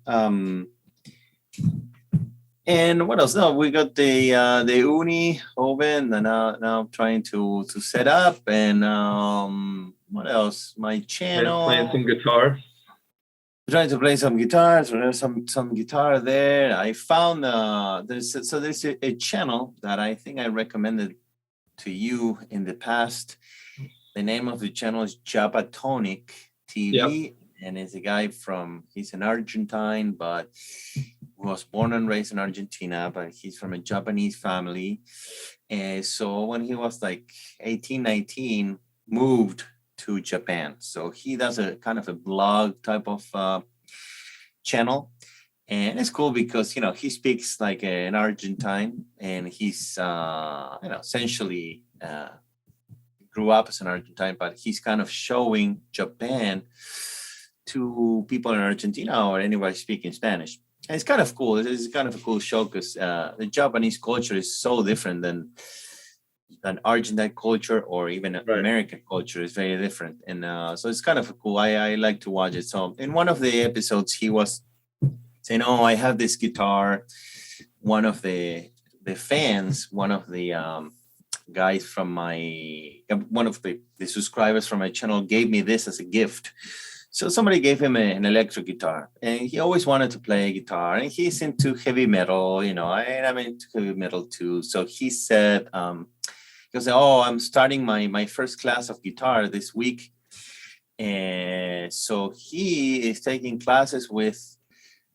on. And what else? No, we got the uni open, and now I'm trying to set up. And what else? My channel. Playing some guitar. Trying to play some guitars. There's some guitar there. I found there's a channel that I think I recommended to you in the past. The name of the channel is Japatonic TV. Yep. And it's a guy he's an Argentine, but was born and raised in Argentina, but he's from a Japanese family. And so when he was like 18, 19, moved to Japan. So he does a kind of a blog type of channel. And it's cool because, he speaks like an Argentine, and he's, essentially grew up as an Argentine, but he's kind of showing Japan to people in Argentina or anybody speaking Spanish. And it's kind of cool. It's kind of a cool show because the Japanese culture is so different than Argentine culture, or even Right. American culture is very different. And so it's kind of cool. I like to watch it. So in one of the episodes, he was saying, "Oh, I have this guitar." One of the fans, one of the guys from one of the subscribers from my channel gave me this as a gift. So somebody gave him an electric guitar, and he always wanted to play guitar, and he's into heavy metal, and I'm into heavy metal too. So he said, he was like, "Oh, I'm starting my first class of guitar this week." And so he is taking classes with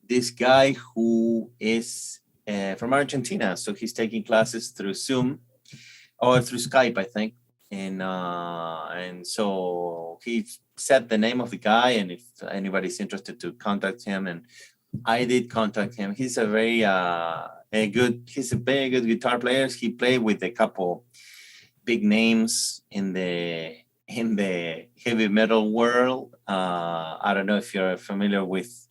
this guy who is from Argentina. So he's taking classes through Zoom or through Skype, I think. And so he said the name of the guy, and if anybody's interested to contact him, and I did contact him. He's a very he's a very good guitar player. He played with a couple big names in the heavy metal world. I don't know if you're familiar with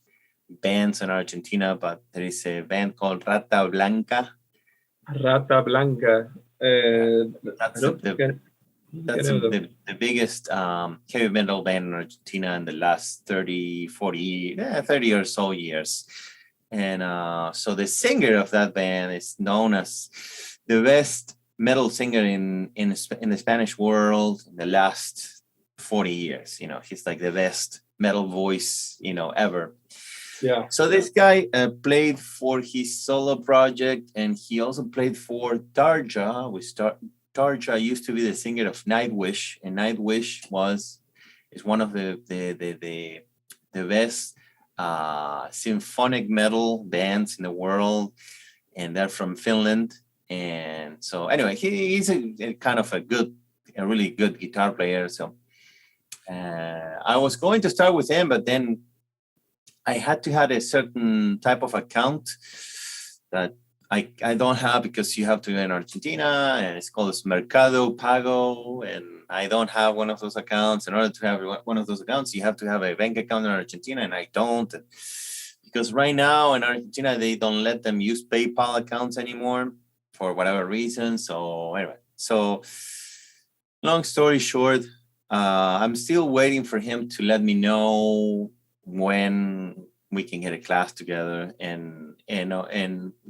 bands in Argentina, but there is a band called Rata Blanca. Rata Blanca. That's I don't think That's the biggest heavy metal band in Argentina in the last 30 or so years. And so the singer of that band is known as the best metal singer in the Spanish world in the last 40 years. He's like the best metal voice, ever. Yeah. So this guy played for his solo project, and he also played for Tarja. Tarja used to be the singer of Nightwish, and Nightwish is one of the best symphonic metal bands in the world, and they're from Finland. And so anyway, he's a kind of a really good guitar player. So I was going to start with him, but then I had to have a certain type of account that I don't have, because you have to in Argentina, and it's called Mercado Pago, and I don't have one of those accounts. In order to have one of those accounts, you have to have a bank account in Argentina, and I don't. Because right now in Argentina, they don't let them use PayPal accounts anymore for whatever reason. So anyway, long story short, I'm still waiting for him to let me know when we can get a class together, and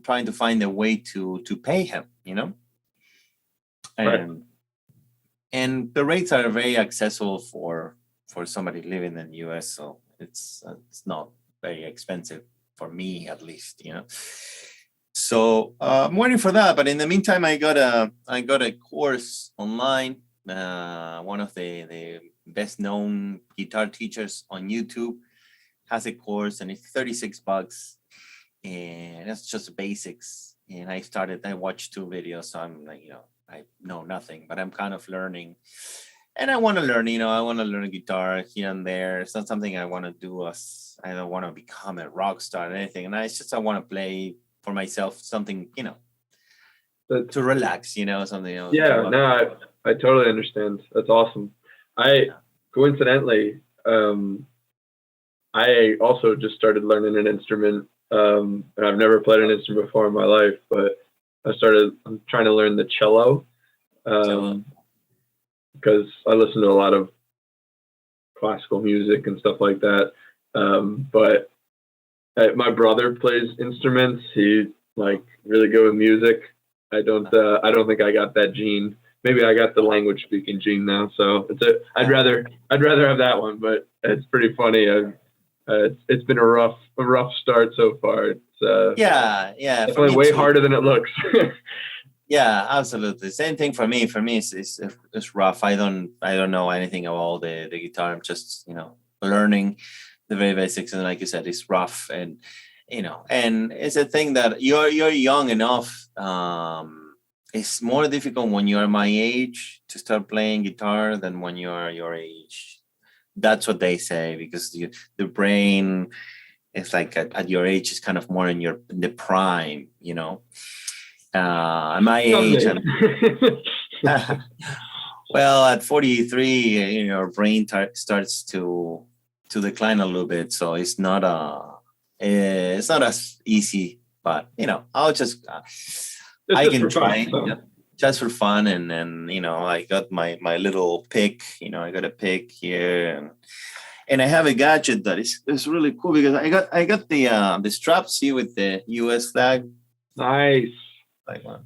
trying to find a way to pay him, Right. And the rates are very accessible for somebody living in the US, so it's not very expensive for me, at least, So I'm waiting for that, but in the meantime, I got a course online. One of the best known guitar teachers on YouTube has a course, and it's $36, and that's just the basics. And I watched 2 videos, so I'm like, I know nothing, but I'm kind of learning, and I want to learn. I want to learn guitar here and there. It's not something I want to do. I don't want to become a rock star or anything, and I want to play for myself something, to relax, something else. Yeah, no, I totally understand. That's awesome. Coincidentally, I also just started learning an instrument, and I've never played an instrument before in my life, but I'm trying to learn the cello, because I listen to a lot of classical music and stuff like that. But my brother plays instruments. He's like really good with music. I don't think I got that gene. Maybe I got the language speaking gene now. So I'd rather have that one, but it's pretty funny. It's been a rough start so far. It's definitely way harder than it looks. Yeah, absolutely. Same thing for me. For me, it's rough. I don't know anything about the guitar. I'm just learning the very basics, and like you said, it's rough, and and it's a thing that you're young enough. It's more difficult when you're my age to start playing guitar than when you're your age. That's what they say, because the brain is like at your age is kind of more in the prime, at my age, well, at 43, your brain starts to decline a little bit, so it's not as easy. But I'll just I can try just for fun, and then I got my little pick. I got a pick here, and I have a gadget that is really cool, because I got the strap, see, with the US flag. Nice. Like one.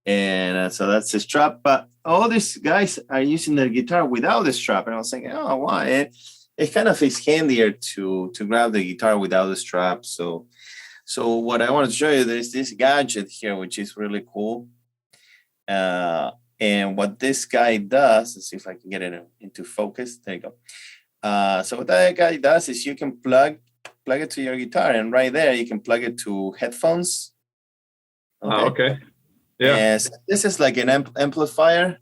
And so that's the strap, but all these guys are using their guitar without the strap, and I was thinking, oh, why? It kind of is handier to grab the guitar without the strap. So what I want to show you, there's this gadget here, which is really cool. And what this guy does, let's see if I can get it into focus. There you go. So what that guy does is you can plug it to your guitar, and right there you can plug it to headphones. Okay. Yeah. So this is like an amplifier,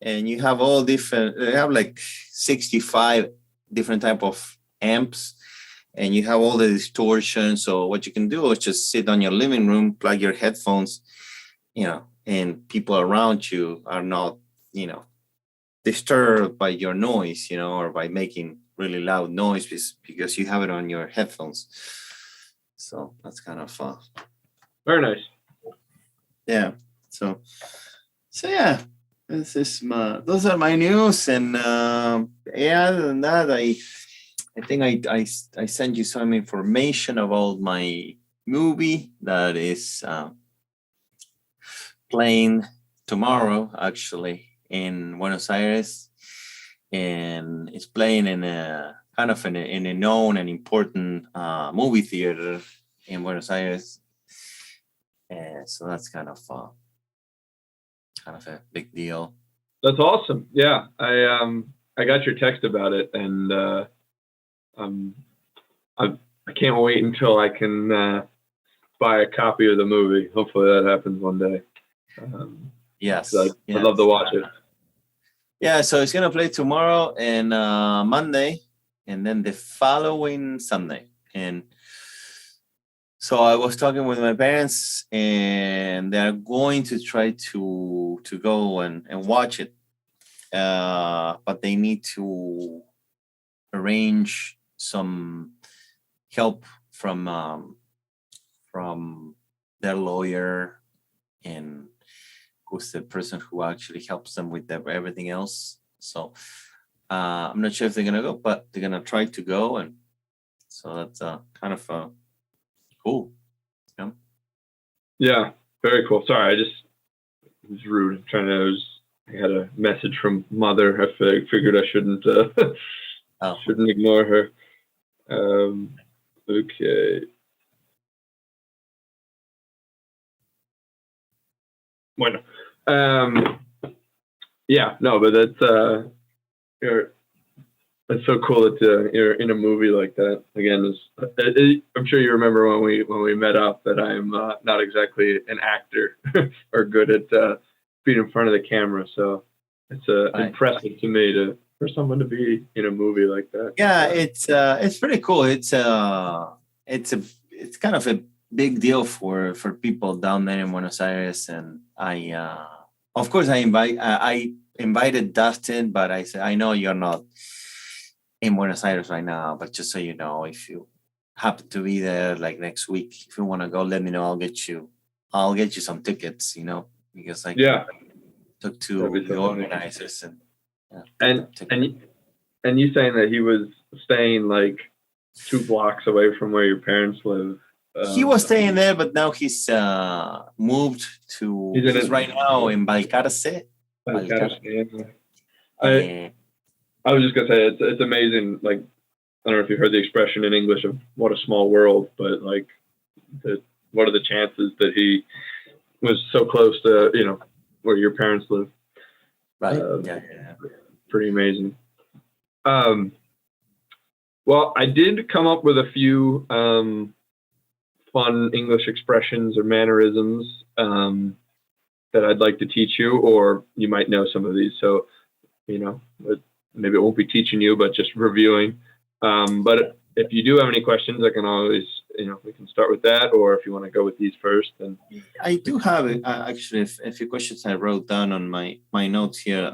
and you have all different. They have like 65 different type of amps, and you have all the distortion. So what you can do is just sit on your living room, plug your headphones, and people around you are not, disturbed by your noise, or by making really loud noise because you have it on your headphones. So that's kind of fun. Very nice. Yeah. So yeah, those are my news, and other than that, I think I sent you some information about my movie that is playing tomorrow, actually, in Buenos Aires, and it's playing in a kind of in a known and important movie theater in Buenos Aires, and so that's kind of a big deal. That's awesome. Yeah, I got your text about it, and I can't wait until I can buy a copy of the movie. Hopefully that happens one day. Yes, I'd love to watch it. Yeah, so it's gonna play tomorrow and Monday, and then the following Sunday. And so I was talking with my parents, and they're going to try to go and watch it, but they need to arrange some help from their lawyer, and who's the person who actually helps them with everything else. So I'm not sure if they're gonna go, but they're gonna try to go, and so that's kind of cool. Yeah. Yeah, very cool. Sorry, it was rude. I had a message from mother. I figured I shouldn't shouldn't ignore her. Okay. Bueno. Yeah, no, but that's so cool that you're in a movie like that. Again, I'm sure you remember when we met up that I'm not exactly an actor or good at being in front of the camera. So it's impressive to me for someone to be in a movie like that. Yeah, it's pretty cool. It's kind of a big deal for people down there in Buenos Aires, and I of course I invited Dustin, but I said, I know you're not in Buenos Aires right now, but just so you know, if you happen to be there like next week, if you want to go, let me know. I'll get you some tickets, because I took to the organizers and you saying that he was staying like 2 blocks away from where your parents live. He was staying there, but now he's moved to. He's right now in Balcarce. I was just gonna say it's amazing. Like, I don't know if you heard the expression in English of "what a small world," but like, what are the chances that he was so close to where your parents live? Right. Pretty amazing. Well, I did come up with a few fun English expressions or mannerisms that I'd like to teach you, or you might know some of these. So, maybe it won't be teaching you, but just reviewing. But if you do have any questions, I can always, we can start with that, or if you want to go with these first. And I do have actually a few questions I wrote down on my notes here.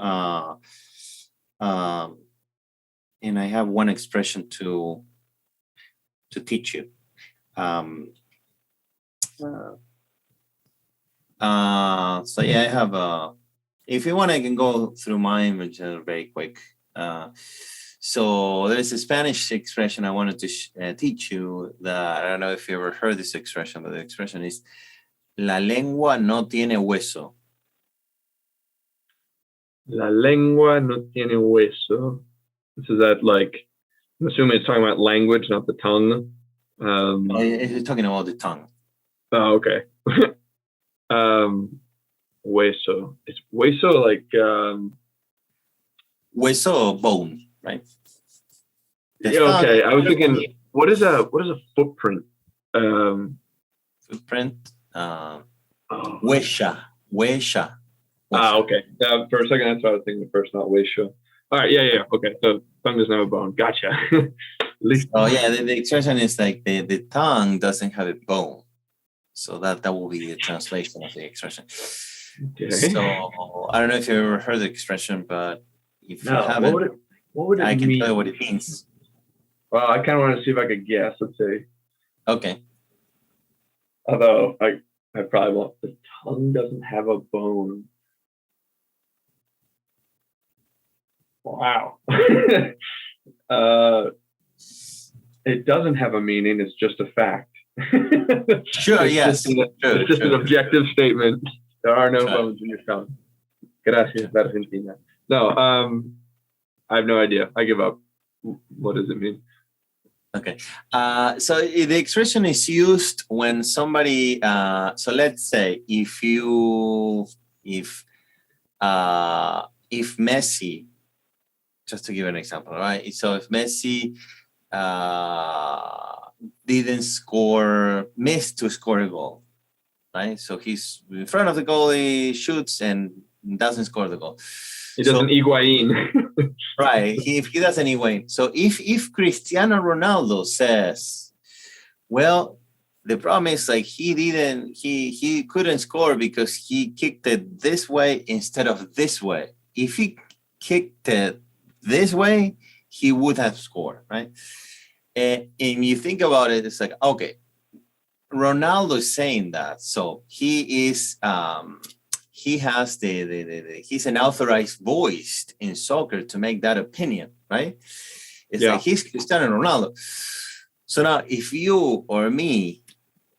And I have one expression to teach you. So yeah, I have if you want, I can go through mine, which are very quick. So there's a Spanish expression I wanted to teach you that I don't know if you ever heard this expression, but the expression is "La lengua no tiene hueso." La lengua no tiene hueso. So is that like, I'm assuming it's talking about language, not the tongue. It's talking about the tongue. Oh, okay. Hueso. It's hueso like hueso, bone, right? Okay. I was thinking, what is a footprint? Footprint. Huella. Okay. For a second, that's what I was thinking first, not hueso. All right. Yeah. Okay. So tongue doesn't have a bone. Gotcha. Oh yeah, the expression is like the tongue doesn't have a bone. So that will be the translation of the expression. Okay. So I don't know if you ever heard the expression, but if you haven't, what would it I can mean? tell you what it means. Well, I kind of want to see if I could guess. Let's see. Okay. Although I probably won't. The tongue doesn't have a bone. Wow. It doesn't have a meaning. It's just a fact. Sure, yes. It's just an objective statement. There are no bones in your tongue. Gracias, Argentina. No, I have no idea. I give up. What does it mean? Okay. So the expression is used when somebody, so let's say if Messi, just to give an example, right? So if Messi missed to score a goal, right? So he's in front of the goal, he shoots and doesn't score the goal. He doesn't Higuain. Right. If he doesn't Higuain. So if Cristiano Ronaldo says, well, the problem is like he couldn't score because he kicked it this way instead of this way. If he kicked it this way, he would have scored, right? And you think about it, it's like, okay, Ronaldo is saying that, so he is he has he's an authorized voice in soccer to make that opinion, right? It's like he's Cristiano Ronaldo. So now if you or me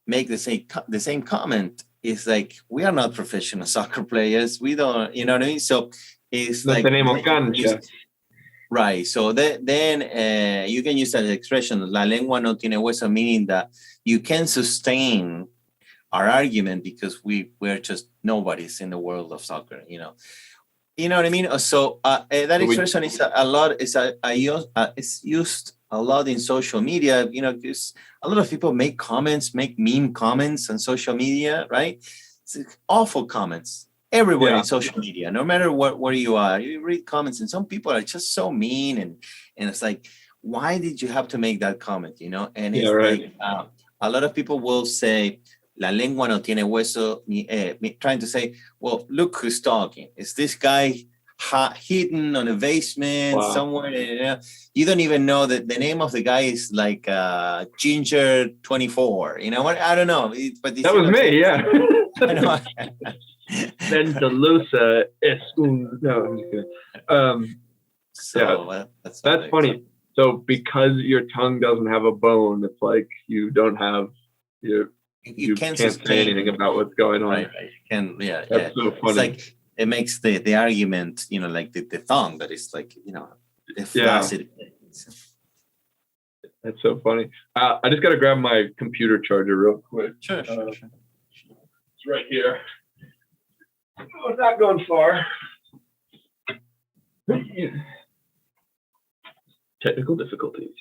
make the same comment, it's like we are not professional soccer players. We don't, you know what I mean? So it's no like tenemos cancha. Right. So then you can use that expression, la lengua no tiene hueso, meaning that you can sustain our argument because we're just nobodies in the world of soccer, you know what I mean? So that expression is it's used a lot in social media, you know, because a lot of people make meme comments on social media, right? It's awful comments everywhere in social media, no matter where you are. You read comments and some people are just so mean and it's like, why did you have to make that comment, you know? And it's like a lot of people will say la lengua no tiene hueso, trying to say, well, look who's talking. Is this guy hidden on a basement somewhere? You don't even know that the name of the guy is like Ginger 24. You know what? I don't know. But that was me, yeah. I know. Ventulosa es un... No, I'm just kidding. That's funny. So because your tongue doesn't have a bone, it's like you don't have... You can't say anything about what's going on. Right. That's so funny. It's like it makes the argument, you know, like the tongue that is like, you know, flaccid. That's so funny. I just got to grab my computer charger real quick. Sure. It's right here. Oh, it's not going far. Technical difficulties.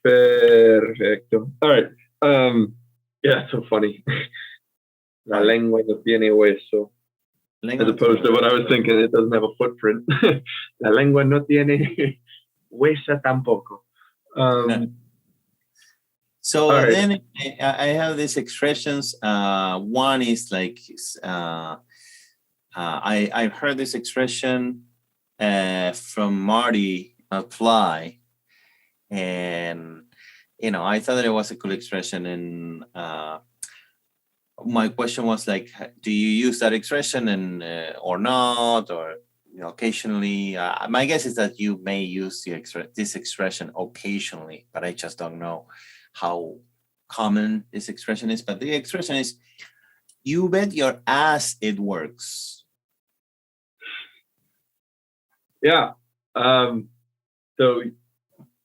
Perfecto. All right. Yeah, it's so funny. La lengua no tiene hueso. As opposed to what I was thinking, it doesn't have a footprint. La lengua no tiene huesa tampoco. So then I have these expressions. One is like, I've heard this expression from Marty Apply. And, you know, I thought that it was a cool expression. And my question was like, do you use that expression and or not? Or, you know, occasionally? My guess is that you may use this expression occasionally, but I just don't know how common this expression is. But the expression is, you bet your ass it works. Yeah. So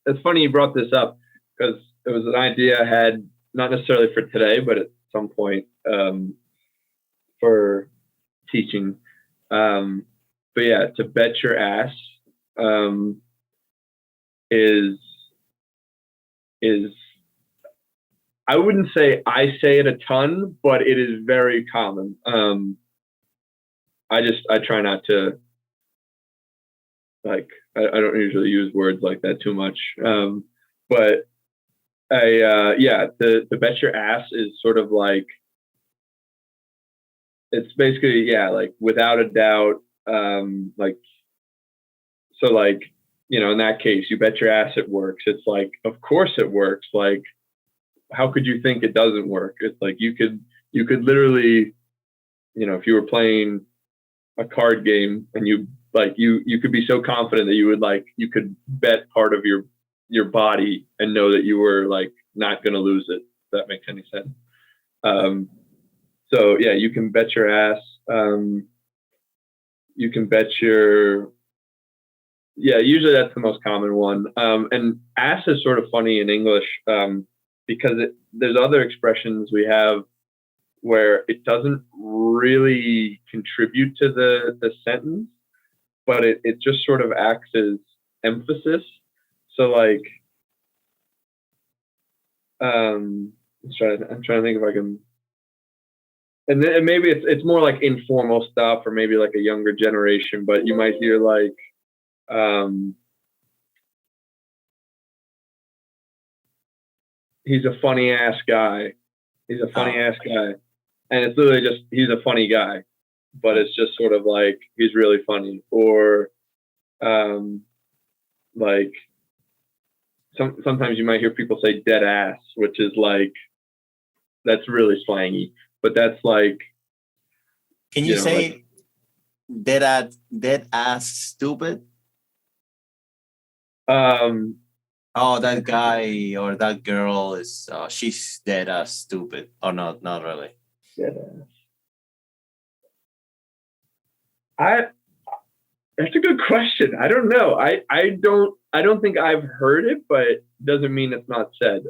it's funny you brought this up because it was an idea I had, not necessarily for today, but at some point for teaching. But yeah, to bet your ass is I wouldn't say I say it a ton, but it is very common. I try not to, like, I don't usually use words like that too much. But to bet your ass is sort of like, it's basically, like without a doubt, like, so like, you know, in that case, you bet your ass it works. It's like, of course it works. Like, how could you think it doesn't work? It's like, you could literally, you know, if you were playing a card game and you could be so confident that you could bet part of your body and know that you were like not going to lose it. If that makes any sense. So yeah, you can bet your ass. You can bet usually that's the most common one. And ass is sort of funny in English because there's other expressions we have where it doesn't really contribute to the sentence, but it just sort of acts as emphasis. So like, I'm trying to think if I can, and then maybe it's more like informal stuff or maybe like a younger generation, but you might hear like, he's a funny ass guy. He's a funny ass guy. And it's literally just, he's a funny guy, but it's just sort of like, he's really funny. Or, like, sometimes you might hear people say dead ass, which is like, that's really slangy, but that's like. Can you say like, dead ass stupid? Oh, that guy or that girl is, she's dead ass stupid. Or not really. Dead ass. That's a good question. I don't know. I don't think I've heard it, but it doesn't mean it's not said.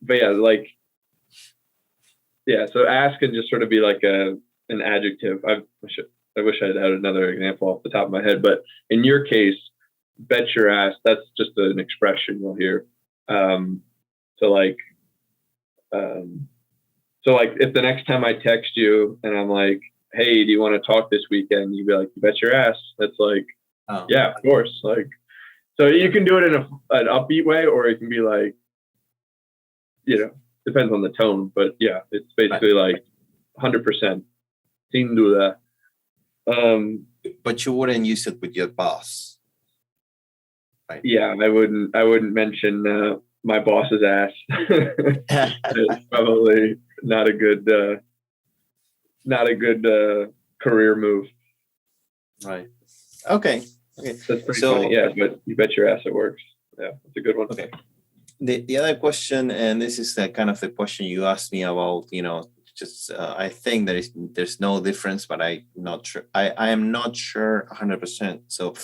But yeah, like, yeah. So ass can just sort of be like an adjective. I wish I'd had another example off the top of my head, but in your case, bet your ass, that's just an expression you'll hear. So like if the next time I text you and I'm like, hey, do you want to talk this weekend? You'd be like, you bet your ass. That's like, yeah, of course. Like, so you can do it in an upbeat way, or it can be like, depends on the tone, but yeah, it's basically like 100%. Sin duda. But you wouldn't use it with your boss, right? Yeah, I wouldn't mention my boss's ass. It's probably not a good career move. Right. Okay. That's pretty funny. Yeah, but you bet your ass it works. Yeah, it's a good one. Okay. The other question, and this is the kind of the question you asked me about, just I think there's no difference, but I'm not sure. I am not sure 100%. So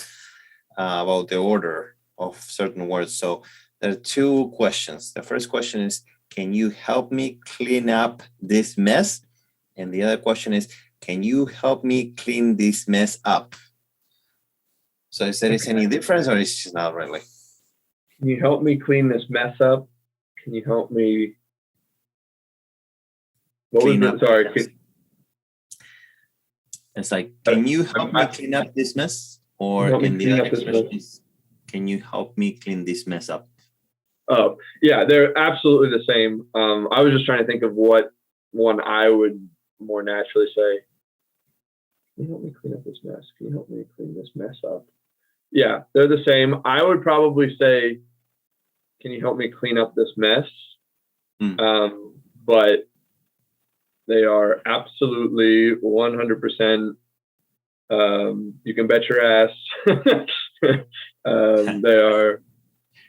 about the order of certain words. So there are two questions. The first question is, can you help me clean up this mess? And the other question is, can you help me clean this mess up? So is there any difference, or is it just not really? Can you help me clean this mess up? Can you help me? Sorry. It's like, can you help me clean up this mess? Or in the other expression is, can you help me clean this mess up? Oh, yeah, they're absolutely the same. I was just trying to think of what one I would more naturally say. Can you help me clean up this mess? Can you help me clean this mess up? Yeah, they're the same. I would probably say, can you help me clean up this mess? But they are absolutely 100%. You can bet your ass. They are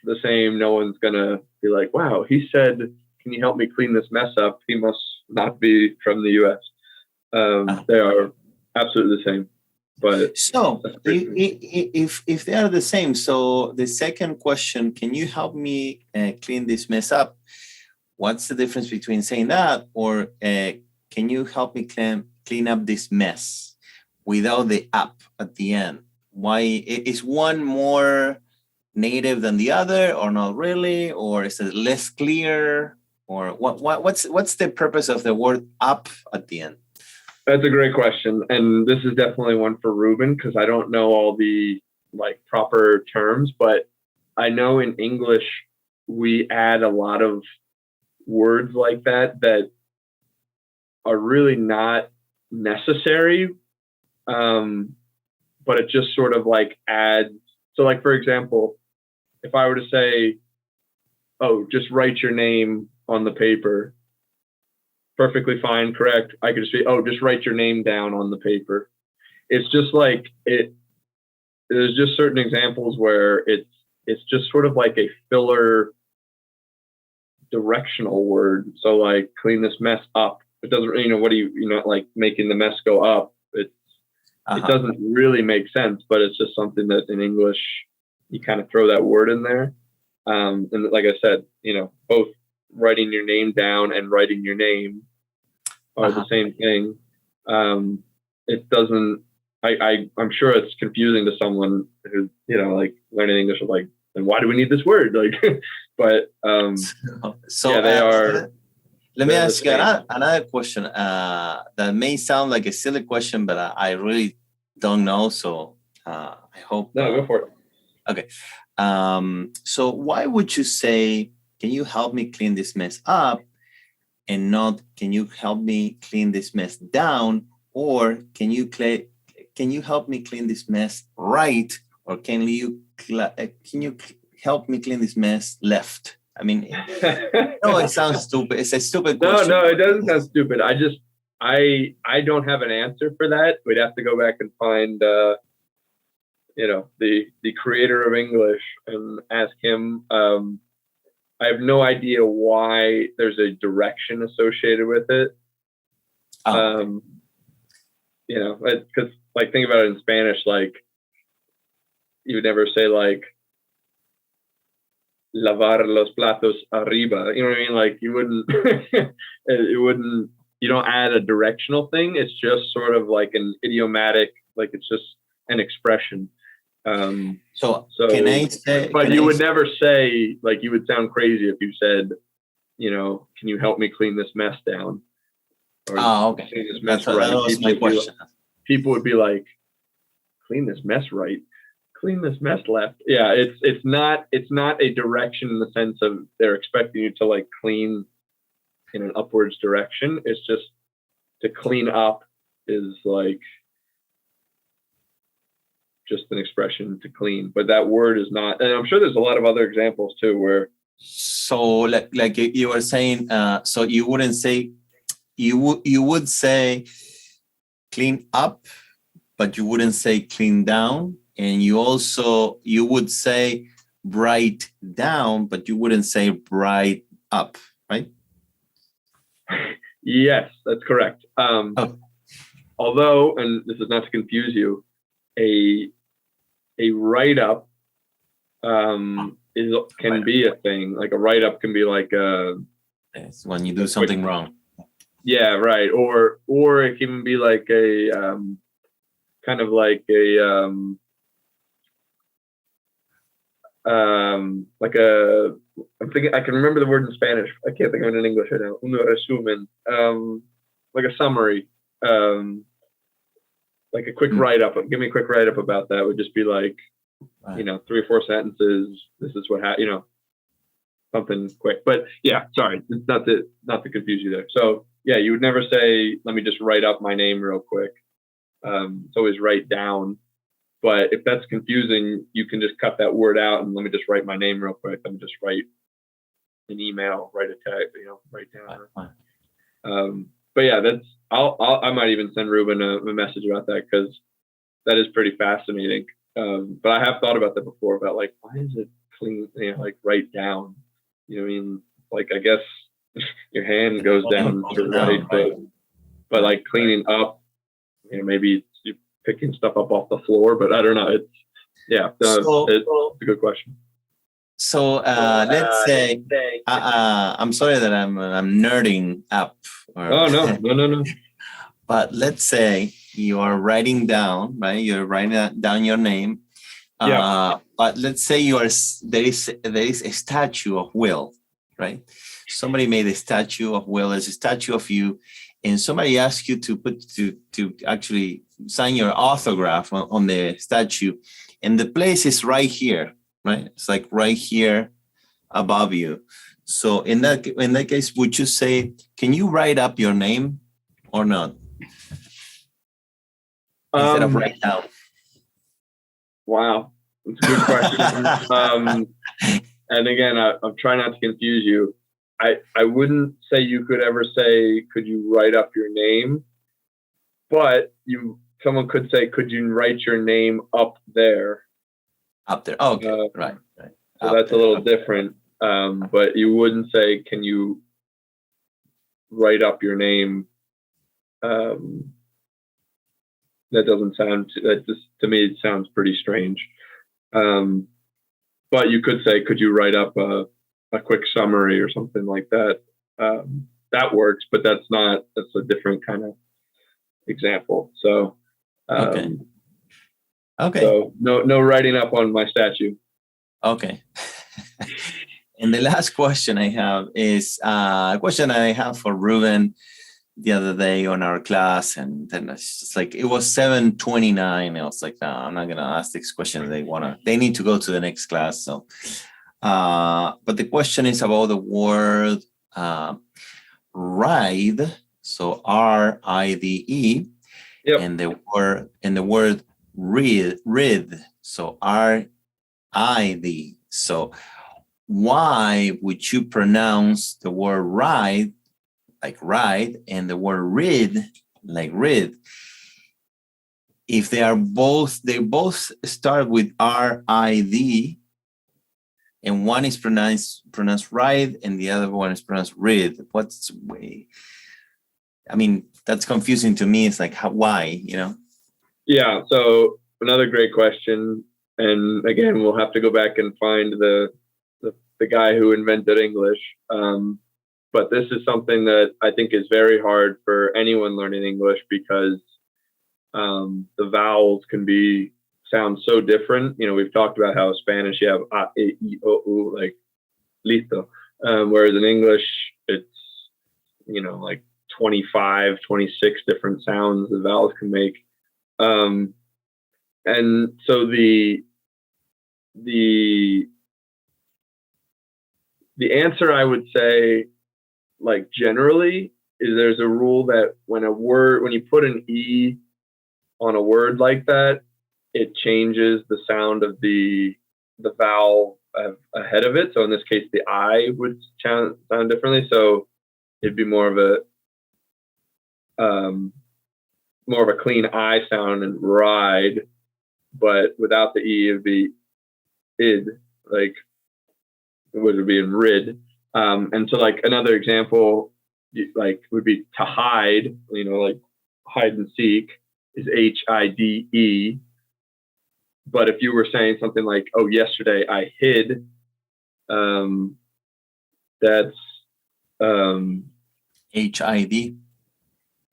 the same. No one's gonna be like, wow, he said, can you help me clean this mess up? He must not be from the US. They are absolutely the same. But so if they are the same, so the second question, can you help me clean this mess up? What's the difference between saying that or can you help me clean up this mess without the up at the end? Why is one more native than the other, or not really, or is it less clear, or what's the purpose of the word up at the end? That's a great question, and this is definitely one for Ruben because I don't know all the like proper terms, but I know in English we add a lot of words like that are really not necessary, but it just sort of like adds. So like, for example, if I were to say, oh, just write your name on the paper, perfectly fine, correct. I could just be, oh, just write your name down on the paper. It's just like there's just certain examples where it's just sort of like a filler directional word. So like clean this mess up. It doesn't really, what do you know, like making the mess go up. It doesn't really make sense, but it's just something that in English you kind of throw that word in there. And like I said, both writing your name down and writing your name are the same thing. It doesn't, I'm sure it's confusing to someone who, like learning English is like, then why do we need this word? Like, but so yeah, they are. Let me ask you another question that may sound like a silly question, but I really don't know. So I hope. No, go for it. Okay. So why would you say, can you help me clean this mess up, and not, can you help me clean this mess down, or can you help me clean this mess right, or can you help me clean this mess left? I mean, no, it sounds stupid. It's a stupid question. No, it doesn't sound stupid. I don't have an answer for that. We'd have to go back and find, the creator of English and ask him. I have no idea why there's a direction associated with it. Because like think about it in Spanish, like you would never say like lavar los platos arriba. You know what I mean? Like you wouldn't, you don't add a directional thing. It's just sort of like an idiomatic, like it's just an expression. So can I say? But you would never say, like, you would sound crazy if you said, can you help me clean this mess down? Or okay. Clean this mess that was my question. People would be like, clean this mess right, clean this mess left. Yeah, it's not a direction in the sense of they're expecting you to like clean in an upwards direction. It's just to clean up is like just an expression to clean, but that word is not. And I'm sure there's a lot of other examples too where. So like you were saying, so you wouldn't say, you would say clean up, but you wouldn't say clean down. And you would say write down, but you wouldn't say write up, right? Yes, that's correct. Although, and this is not to confuse you, a write-up can be a thing. Like a write-up can be like it's when you do something wrong. Yeah, right. Or it can be like a kind of like a like a. I'm thinking I can remember the word in Spanish. I can't think of it in English right now. Un resumen. Like a summary. Like a quick write-up. Give me a quick write-up about that. Would just be like, 3 or 4 sentences. This is what happened. Something quick. But yeah, sorry, it's not to confuse you there. So yeah, you would never say, "Let me just write up my name real quick." It's always write down. But if that's confusing, you can just cut that word out and let me just write my name real quick. Let me just write an email, write a text, write down. But yeah, I might even send Ruben a message about that because that is pretty fascinating. But I have thought about that before about like, why is it clean? Like write down. I mean, like I guess your hand goes down to write, but like cleaning up, maybe you're picking stuff up off the floor. But I don't know. It's a good question. So let's say I'm sorry that I'm nerding up. Oh no. But let's say you are writing down, right? You're writing down your name. But let's say there is a statue of Will, right? Somebody made a statue of Will. There's a statue of you, and somebody asked you to actually sign your autograph on the statue, and the place is right here, right? It's like right here above you. So in that case, would you say, can you write up your name or not? Instead of write down. Wow, that's a good question. And again, I'm trying not to confuse you. I wouldn't say you could ever say, could you write up your name? But someone could say, could you write your name up there? Up there. Oh, okay. Right. So that's a little different. But you wouldn't say, can you write up your name? That doesn't sound, to me, it sounds pretty strange. But you could say, could you write up a quick summary or something like that? That works, but that's a different kind of example. So, okay. So no writing up on my statue. Okay. And the last question I have is a question I have for Ruben the other day on our class, and then it's just like, it was 7:29. I was like, no, I'm not gonna ask this question. They need to go to the next class. So, but the question is about the word ride. So RIDE. Yep. And the word read. So RID. So why would you pronounce the word ride like ride and the word read like read? If they both start with RID, and one is pronounced ride and the other one is pronounced read. What's the way? I mean, that's confusing to me. It's like, why, Yeah. So another great question. And again, we'll have to go back and find the guy who invented English. But this is something that I think is very hard for anyone learning English, because the vowels can sound so different. We've talked about how Spanish, you have a, e, I, o, u, like listo. Whereas in English, it's, like 25, 26 different sounds the vowels can make. And so the answer, I would say, like generally, is there's a rule that when you put an E on a word like that, it changes the sound of the vowel ahead of it. So in this case, the I would sound differently. So it'd be more of a clean I sound and ride, but without the E, it'd be id, like it would be in rid. And so like another example, like would be to hide, like hide and seek is HIDE. But if you were saying something like, oh, yesterday I hid, that's HID.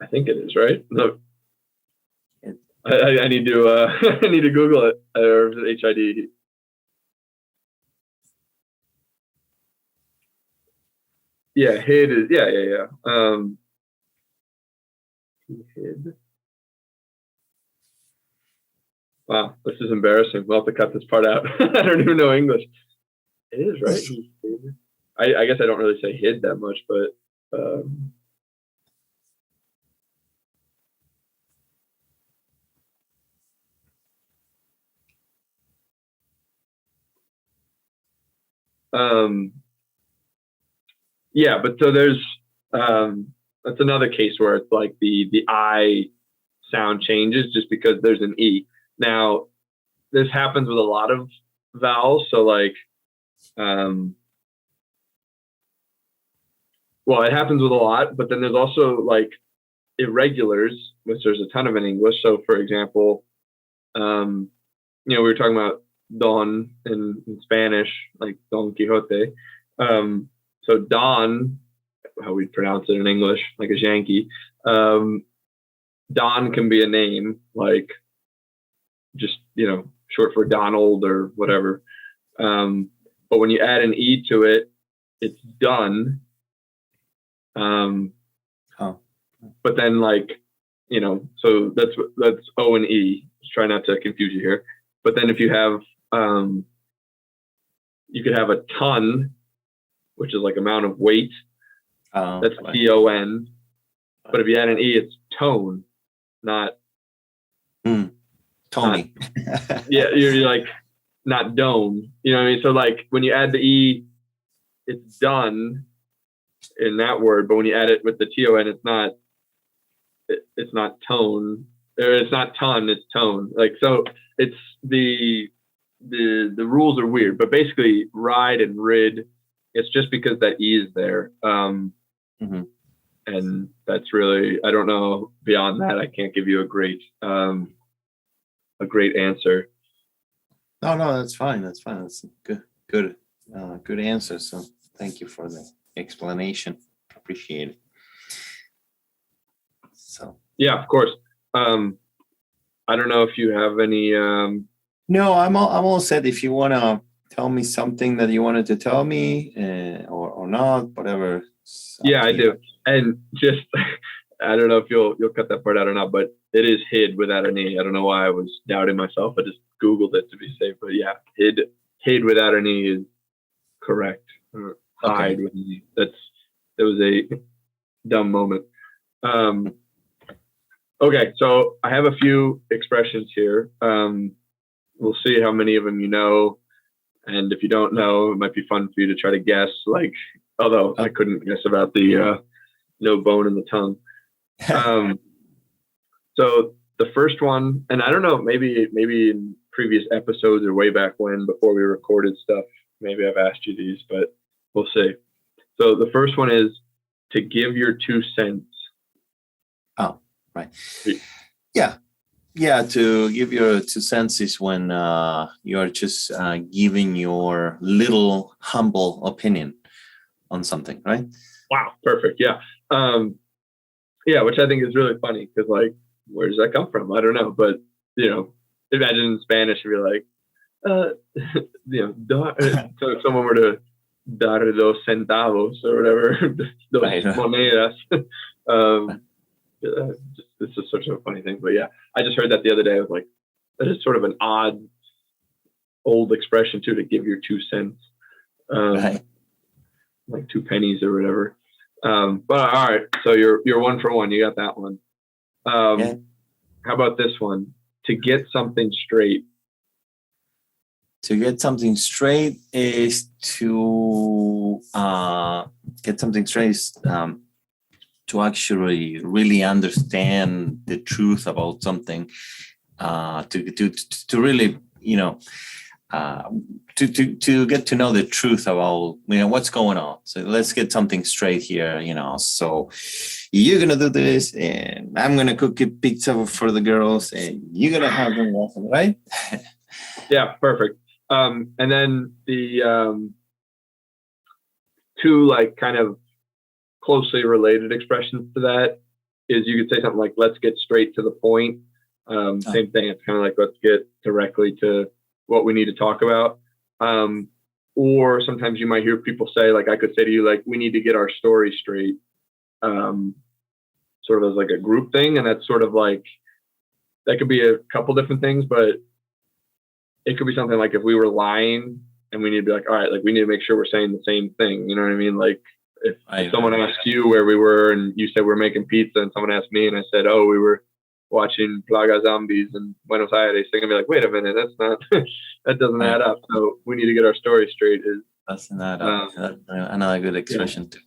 I think it is, right? No, I need to I need to Google it. Or is it HID? Yeah, hid is yeah. Hid. Wow, this is embarrassing. We'll have to cut this part out. I don't even know English. It is, right? I guess I don't really say hid that much, but yeah, but so there's that's another case where it's like the I sound changes just because there's an E. Now, this happens with a lot of vowels. So like, well, it happens with a lot, but then there's also like irregulars, which there's a ton of in English. So for example, we were talking about Don in Spanish, like Don Quixote. So Don, how we pronounce it in English, like a Yankee. Don can be a name, like just, short for Donald or whatever. But when you add an E to it, it's done. But then like, so that's O and E. Just try not to confuse you here. But then if you have, you could have a ton, which is like amount of weight. That's TON. But if you add an E, it's tone, not Tony. Yeah, you're like not dome. You know what I mean? So like when you add the E, it's done. in that word, but when you add it with the ton, it's not tone, or it's not ton, it's tone. Like, so it's the rules are weird, but basically ride and rid, it's just because that E is there. And that's really, I don't know, beyond that, I can't give you a great answer. No, that's fine. That's fine. That's good answer. So thank you for the explanation. Appreciate it. So yeah, of course. I don't know if you have any. No, I'm all set. If you want to tell me something that you wanted to tell me, or not, whatever. Yeah, I do. And just, I don't know if you'll cut that part out or not, but it is hid without an E. I don't know why I was doubting myself. I just Googled it to be safe. But yeah, hid without an E is correct. Hide with an E. That was a dumb moment. Okay, so I have a few expressions here. We'll see how many of them you know. And if you don't know, it might be fun for you to try to guess. Like, although I couldn't guess about the no bone in the tongue. So the first one, and I don't know, maybe in previous episodes or way back when, before we recorded stuff, maybe I've asked you these, but we'll see. So the first one is to give your 2 cents. Oh, right. Yeah. To give your 2 cents is when you're just giving your little humble opinion on something, right? Wow, perfect. Yeah. Yeah, which I think is really funny because, like, where does that come from? I don't know. But, imagine in Spanish, if you're like, so if someone were to dar 2 centavos or whatever, 2 monedas. This is such a funny thing. But yeah, I just heard that the other day. I was like, that is sort of an odd old expression too, to give your 2 cents. Like 2 pennies or whatever. But all right, so you're 1 for 1. You got that one. How about this one? To get something straight. To get something straight is to to actually really understand the truth about something. To really, to get to know the truth about what's going on. So let's get something straight here. So you're gonna do this, and I'm gonna cook a pizza for the girls, and you're gonna have them laughing, right? Yeah, perfect. And then the 2 like kind of closely related expressions to that is you could say something like, let's get straight to the point. Same thing. It's kind of like, let's get directly to what we need to talk about. Or sometimes you might hear people say, like, I could say to you, like, we need to get our story straight, sort of as like a group thing. And that's sort of like, that could be a couple different things, but it could be something like if we were lying and we need to be like, all right, like we need to make sure we're saying the same thing. You know what I mean? Like if someone asked you where we were and you said we're making pizza, and someone asked me and I said, oh, we were watching Plaga Zombies in Buenos Aires, they're gonna be like, wait a minute, that's not, that doesn't add up. So we need to get our story straight. That's another good expression too.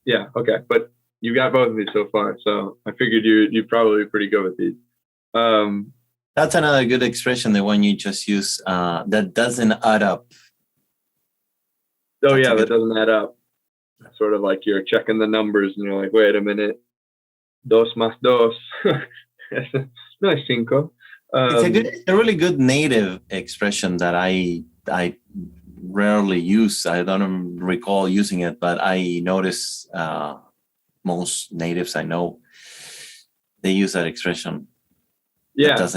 Yeah. Okay. But you got both of these so far. So I figured you'd probably be pretty good with these. That's another good expression, the one you just used, that doesn't add up. Oh, yeah, that doesn't add up. Sort of like you're checking the numbers and you're like, wait a minute, 2 más 2. No es 5. It's a really good native expression that I rarely use. I don't recall using it, but I notice most natives I know, they use that expression. Yeah, it's just,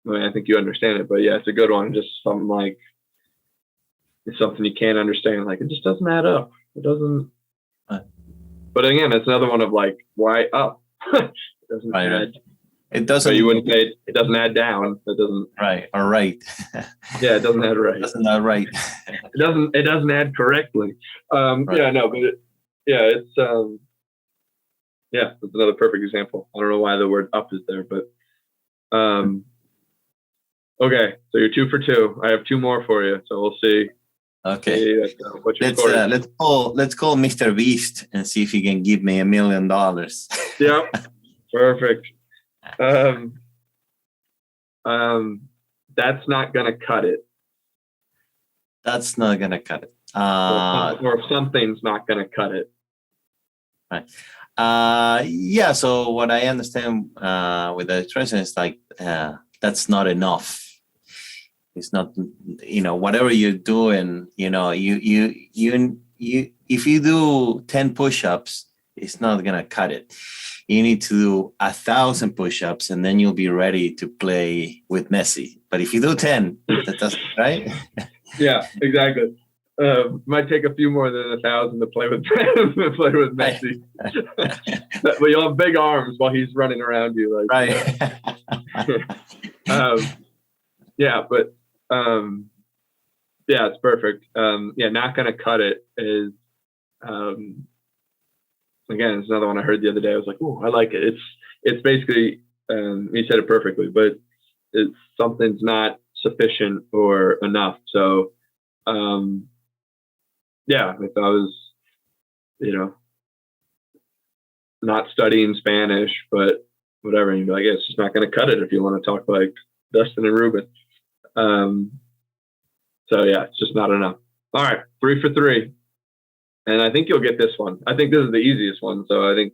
I mean, I think you understand it, but yeah, it's a good one. Just something like, it's something you can't understand. Like, it just doesn't add up. It doesn't. But again, it's another one of like, why up? It doesn't add. It doesn't. So you wouldn't say it doesn't add down. It doesn't. Right. Or right. Yeah, it doesn't add right. It doesn't add right. It doesn't add correctly. Right. Yeah, no, but it's that's another perfect example. I don't know why the word up is there, but okay. So you're 2 for 2. I have 2 more for you, so we'll see Okay. What's your score? Let's call Mr. Beast and see if he can give me $1 million. Yep. Perfect. That's not gonna cut it. That's not gonna cut it. Or something's not gonna cut it. Right. Yeah. So what I understand with the expression is like that's not enough. It's not, whatever you're doing, you if you do 10 push-ups, it's not gonna cut it. You need to do 1,000 push-ups, and then you'll be ready to play with Messi. But if you do 10, that doesn't, right? Yeah, exactly. Might take a few more than 1,000 to play with Messi. But you'll have big arms while he's running around you, like right. Yeah, but yeah, it's perfect. Not gonna cut it is again, it's another one I heard the other day. I was like, oh, I like it. It's basically you said it perfectly, but it's something's not sufficient or enough. So if I was, not studying Spanish, but whatever, and you'd be like, it's just not gonna cut it if you want to talk like Dustin and Ruben. It's just not enough. All right, 3 for 3. And I think you'll get this one. I think this is the easiest one. So I think,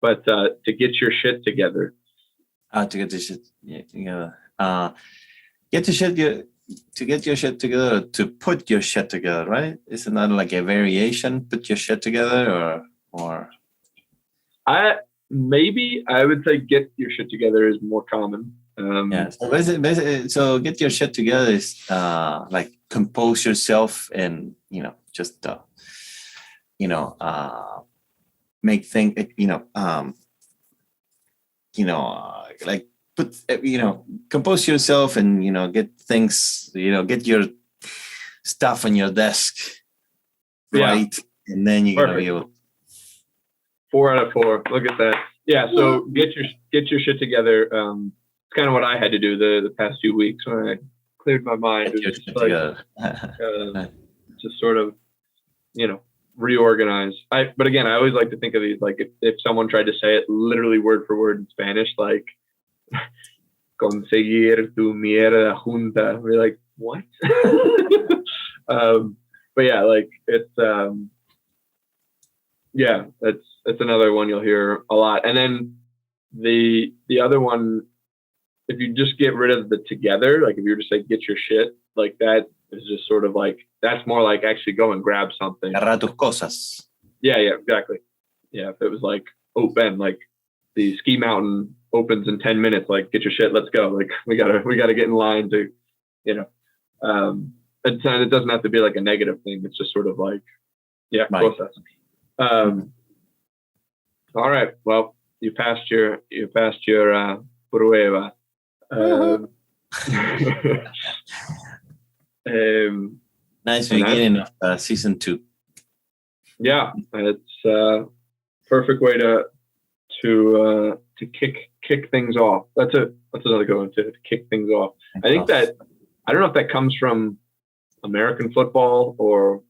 but to get your shit together. To get your shit together. To get your shit together, to put your shit together, right? Isn't that like a variation? Put your shit together, or? I would say get your shit together is more common. So get your shit together is like compose yourself and just make things like put compose yourself and get things get your stuff on your desk right, and then you're gonna be able. 4 out of 4. Look at that. Yeah. So get your shit together. It's kind of what I had to do the past few weeks when I cleared my mind. Just sort of, reorganize. But again, I always like to think of these like if someone tried to say it literally word for word in Spanish, like conseguir tu mierda junta. We're like, what? But yeah, like it's that's another one you'll hear a lot. And then the other one, if you just get rid of the together, like if you were to say get your shit, like that is just sort of like, that's more like actually go and grab something. Agarra tus cosas. Yeah, exactly. Yeah, if it was like, oh, Ben, like the ski mountain opens in 10 minutes, like get your shit, let's go. Like we gotta get in line to, it doesn't have to be like a negative thing. It's just sort of like, cosas. All right. Well, you passed your prueba. Nice beginning of season 2. Yeah, it's a perfect way to kick things off. That's another good one, to kick things off. I think that I don't know if that comes from American football or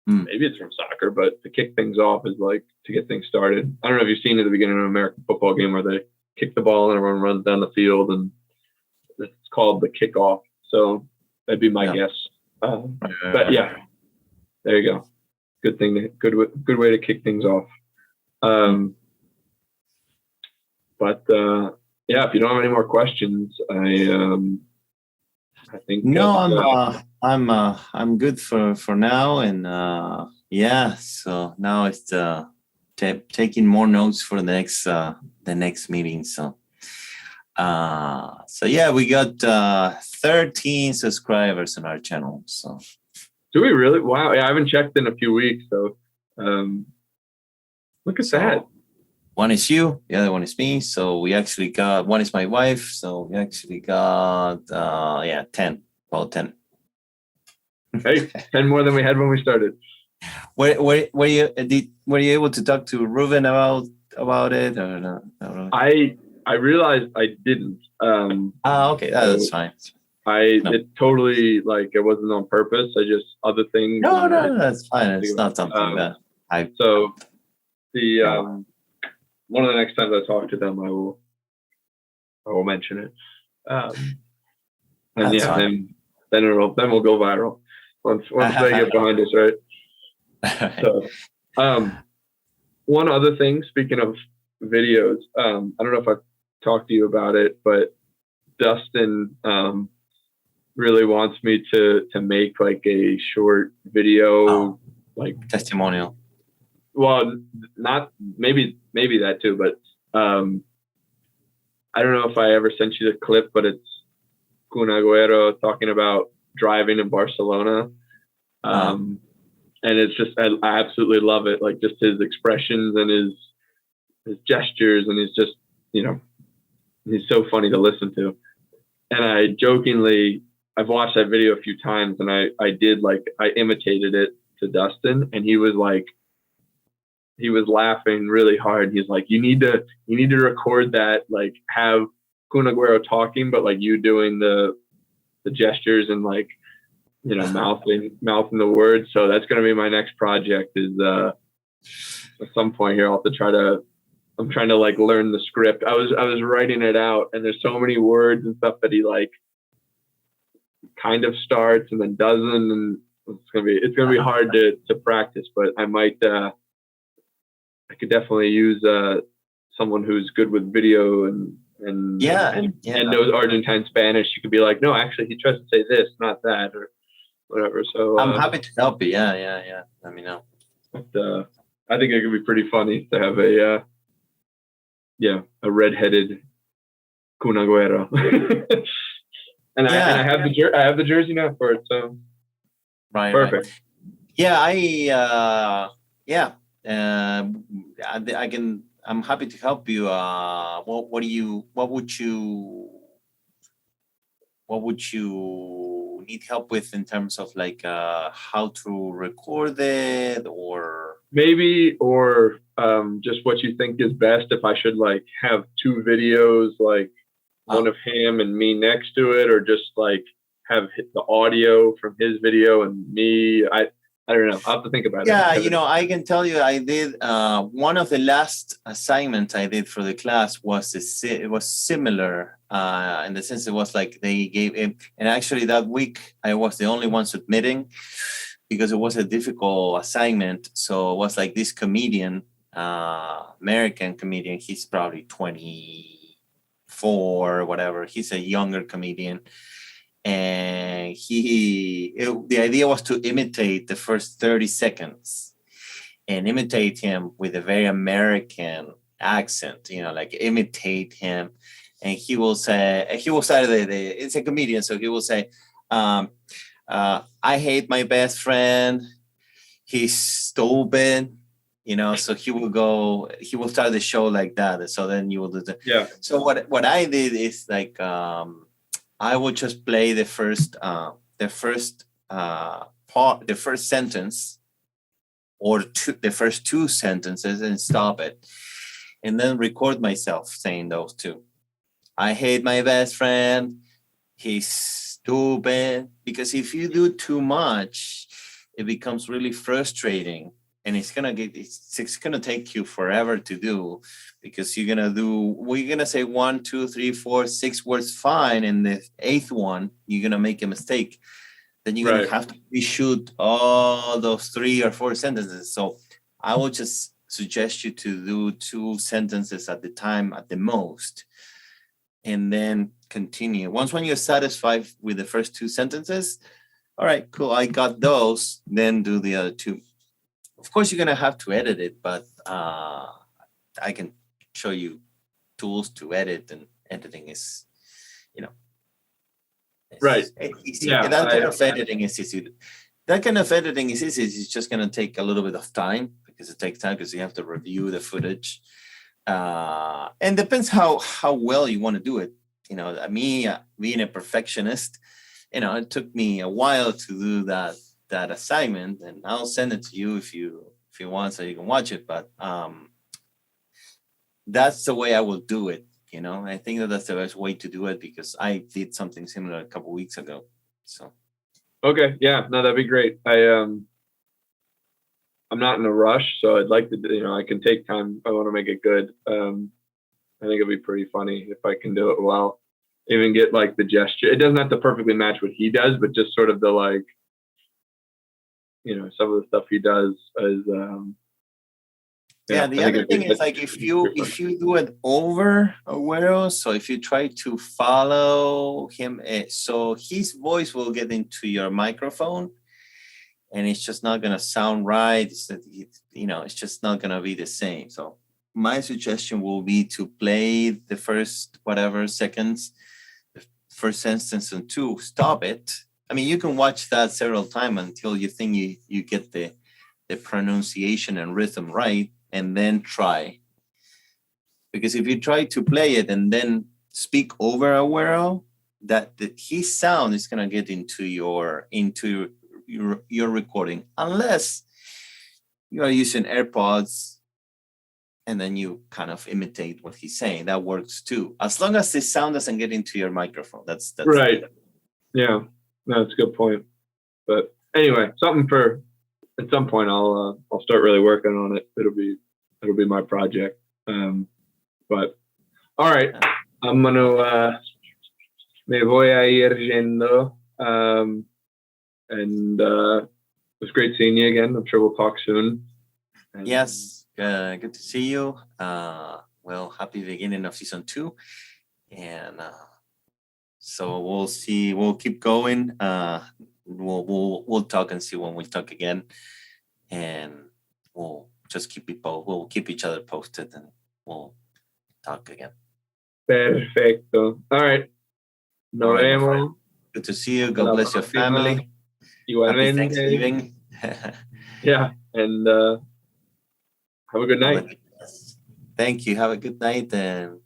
maybe it's from soccer, but to kick things off is like to get things started. I don't know if you've seen at the beginning of an American football game where they kick the ball and everyone runs down the field, and it's called the kickoff. So that'd be my guess. But yeah, there you go. Good thing. Good way to kick things off. But if you don't have any more questions, I think no. I'm good for now, and so now it's taking more notes for the next meeting. So we got 13 subscribers on our channel. So do we really? Wow! Yeah, I haven't checked in a few weeks. So look at that. One is you, the other one is me. So we actually got, one is my wife. So we actually got 10. About 10. Hey, 10 more than we had when we started. Were you able to talk to Ruben about it or no? I realized I didn't. Okay, that's fine. It totally, like, it wasn't on purpose. I just, other things. No, that's fine. It's not something that So one of the next times I talk to them, I will mention it. And yeah, then we'll go viral once they get behind us, right? So, one other thing, speaking of videos, I don't know if I've talked to you about it, but Dustin really wants me to make like a short video, like testimonial. Well, not maybe that too, but I don't know if I ever sent you the clip, but it's Kun Agüero talking about driving in Barcelona. And it's just, I absolutely love it. Like, just his expressions and his gestures, and he's just, he's so funny to listen to. And I've watched that video a few times, and I imitated it to Dustin, and he was laughing really hard. He's like, you need to record that, like, have Kun Agüero talking, but like you doing the gestures and like, mouthing the words. So that's going to be my next project, is at some point here I'll have to I'm trying to like learn the script. I was writing it out, and there's so many words and stuff that he like kind of starts and then doesn't, and it's gonna be hard to practice, but I might I could definitely use someone who's good with video and knows Argentine Spanish. You could be like, no, actually he tries to say this, not that, or whatever. So I'm happy to help you. Yeah. Let me know. But, I think it could be pretty funny to have a redheaded Kun Agüero. and I have the jersey now for it. So right, perfect. Right. Yeah, I'm happy to help you. What would you need help with in terms of like how to record it, or maybe, or just what you think is best, if I should like have two videos, like one of him and me next to it, or just like have the audio from his video and me. I don't know. I'll have to think about it. Yeah, I can tell you, I did one of the last assignments I did for the class was similar in the sense it was like they gave it, and actually that week I was the only one submitting because it was a difficult assignment. So it was like this comedian, American comedian. He's probably 24 or whatever. He's a younger comedian. And the idea was to imitate the first 30 seconds and imitate him with a very American accent, like imitate him. And he will say, it's a comedian, so he will say, I hate my best friend. He's stupid, so he will start the show like that. So then you will do that. Yeah. So what I did is like, I would just play the first sentence or the first two sentences and stop it, and then record myself saying those two. I hate my best friend. He's stupid. Because if you do too much, it becomes really frustrating, and it's gonna take you forever to do, because we're gonna say 1, 2, 3, 4, 6 words fine, and the 8th one you're gonna make a mistake. Then you're gonna have to reshoot all those 3 or 4 sentences. So I would just suggest you to do 2 sentences at the time at the most, and then continue. When you're satisfied with the first 2 sentences, all right, cool, I got those, then do the other 2. Of course, you're going to have to edit it, but I can show you tools to edit, and editing is, right. Easy. Yeah, that kind of editing is easy. That kind of editing is easy. It's just going to take a little bit of time, because it takes time, because you have to review the footage. And depends how well you want to do it. Me being a perfectionist, it took me a while to do that assignment, and I'll send it to you if you want, so you can watch it. But that's the way I will do it. you know. I think that that's the best way to do it because I did something similar a couple weeks ago. So. Okay, yeah, no, that'd be great. I'm not in a rush, so I'd like to, I can take time. I want to make it good. I think it'd be pretty funny if I can do it well. Even get like the gesture. It doesn't have to perfectly match what he does, but just sort of the like, some of the stuff he does is. Yeah, the other thing is like if you do it over a while, so if you try to follow him, so his voice will get into your microphone, and it's just not gonna sound right. It's just not gonna be the same. So my suggestion will be to play the first whatever seconds, the first sentence, and to stop it. I mean, you can watch that several times until you think you get the pronunciation and rhythm right. And then try, because if you try to play it and then speak over a while, his sound is gonna get into your recording, unless you are using AirPods and then you kind of imitate what he's saying. That works too, as long as the sound doesn't get into your microphone. That's right. Yeah, no, that's a good point. But anyway, something for at some point. I'll start really working on it. It'll be my project. But all right, I'm gonna me voy a ir yendo. And it was great seeing you again. I'm sure we'll talk soon. And yes, good to see you. Well, happy beginning of season 2, and so we'll see. We'll keep going. We'll talk and see when we talk again, and we'll just we'll keep each other posted, and we'll talk again. Perfecto. All right. Nos vemos. Good to see you. God bless your family. Igualmente. Happy Thanksgiving. Yeah, and have a good night. Thank you. Have a good night, and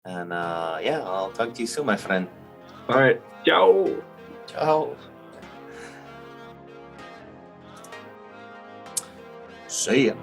yeah, I'll talk to you soon, my friend. All right. Ciao. Ciao. See ya.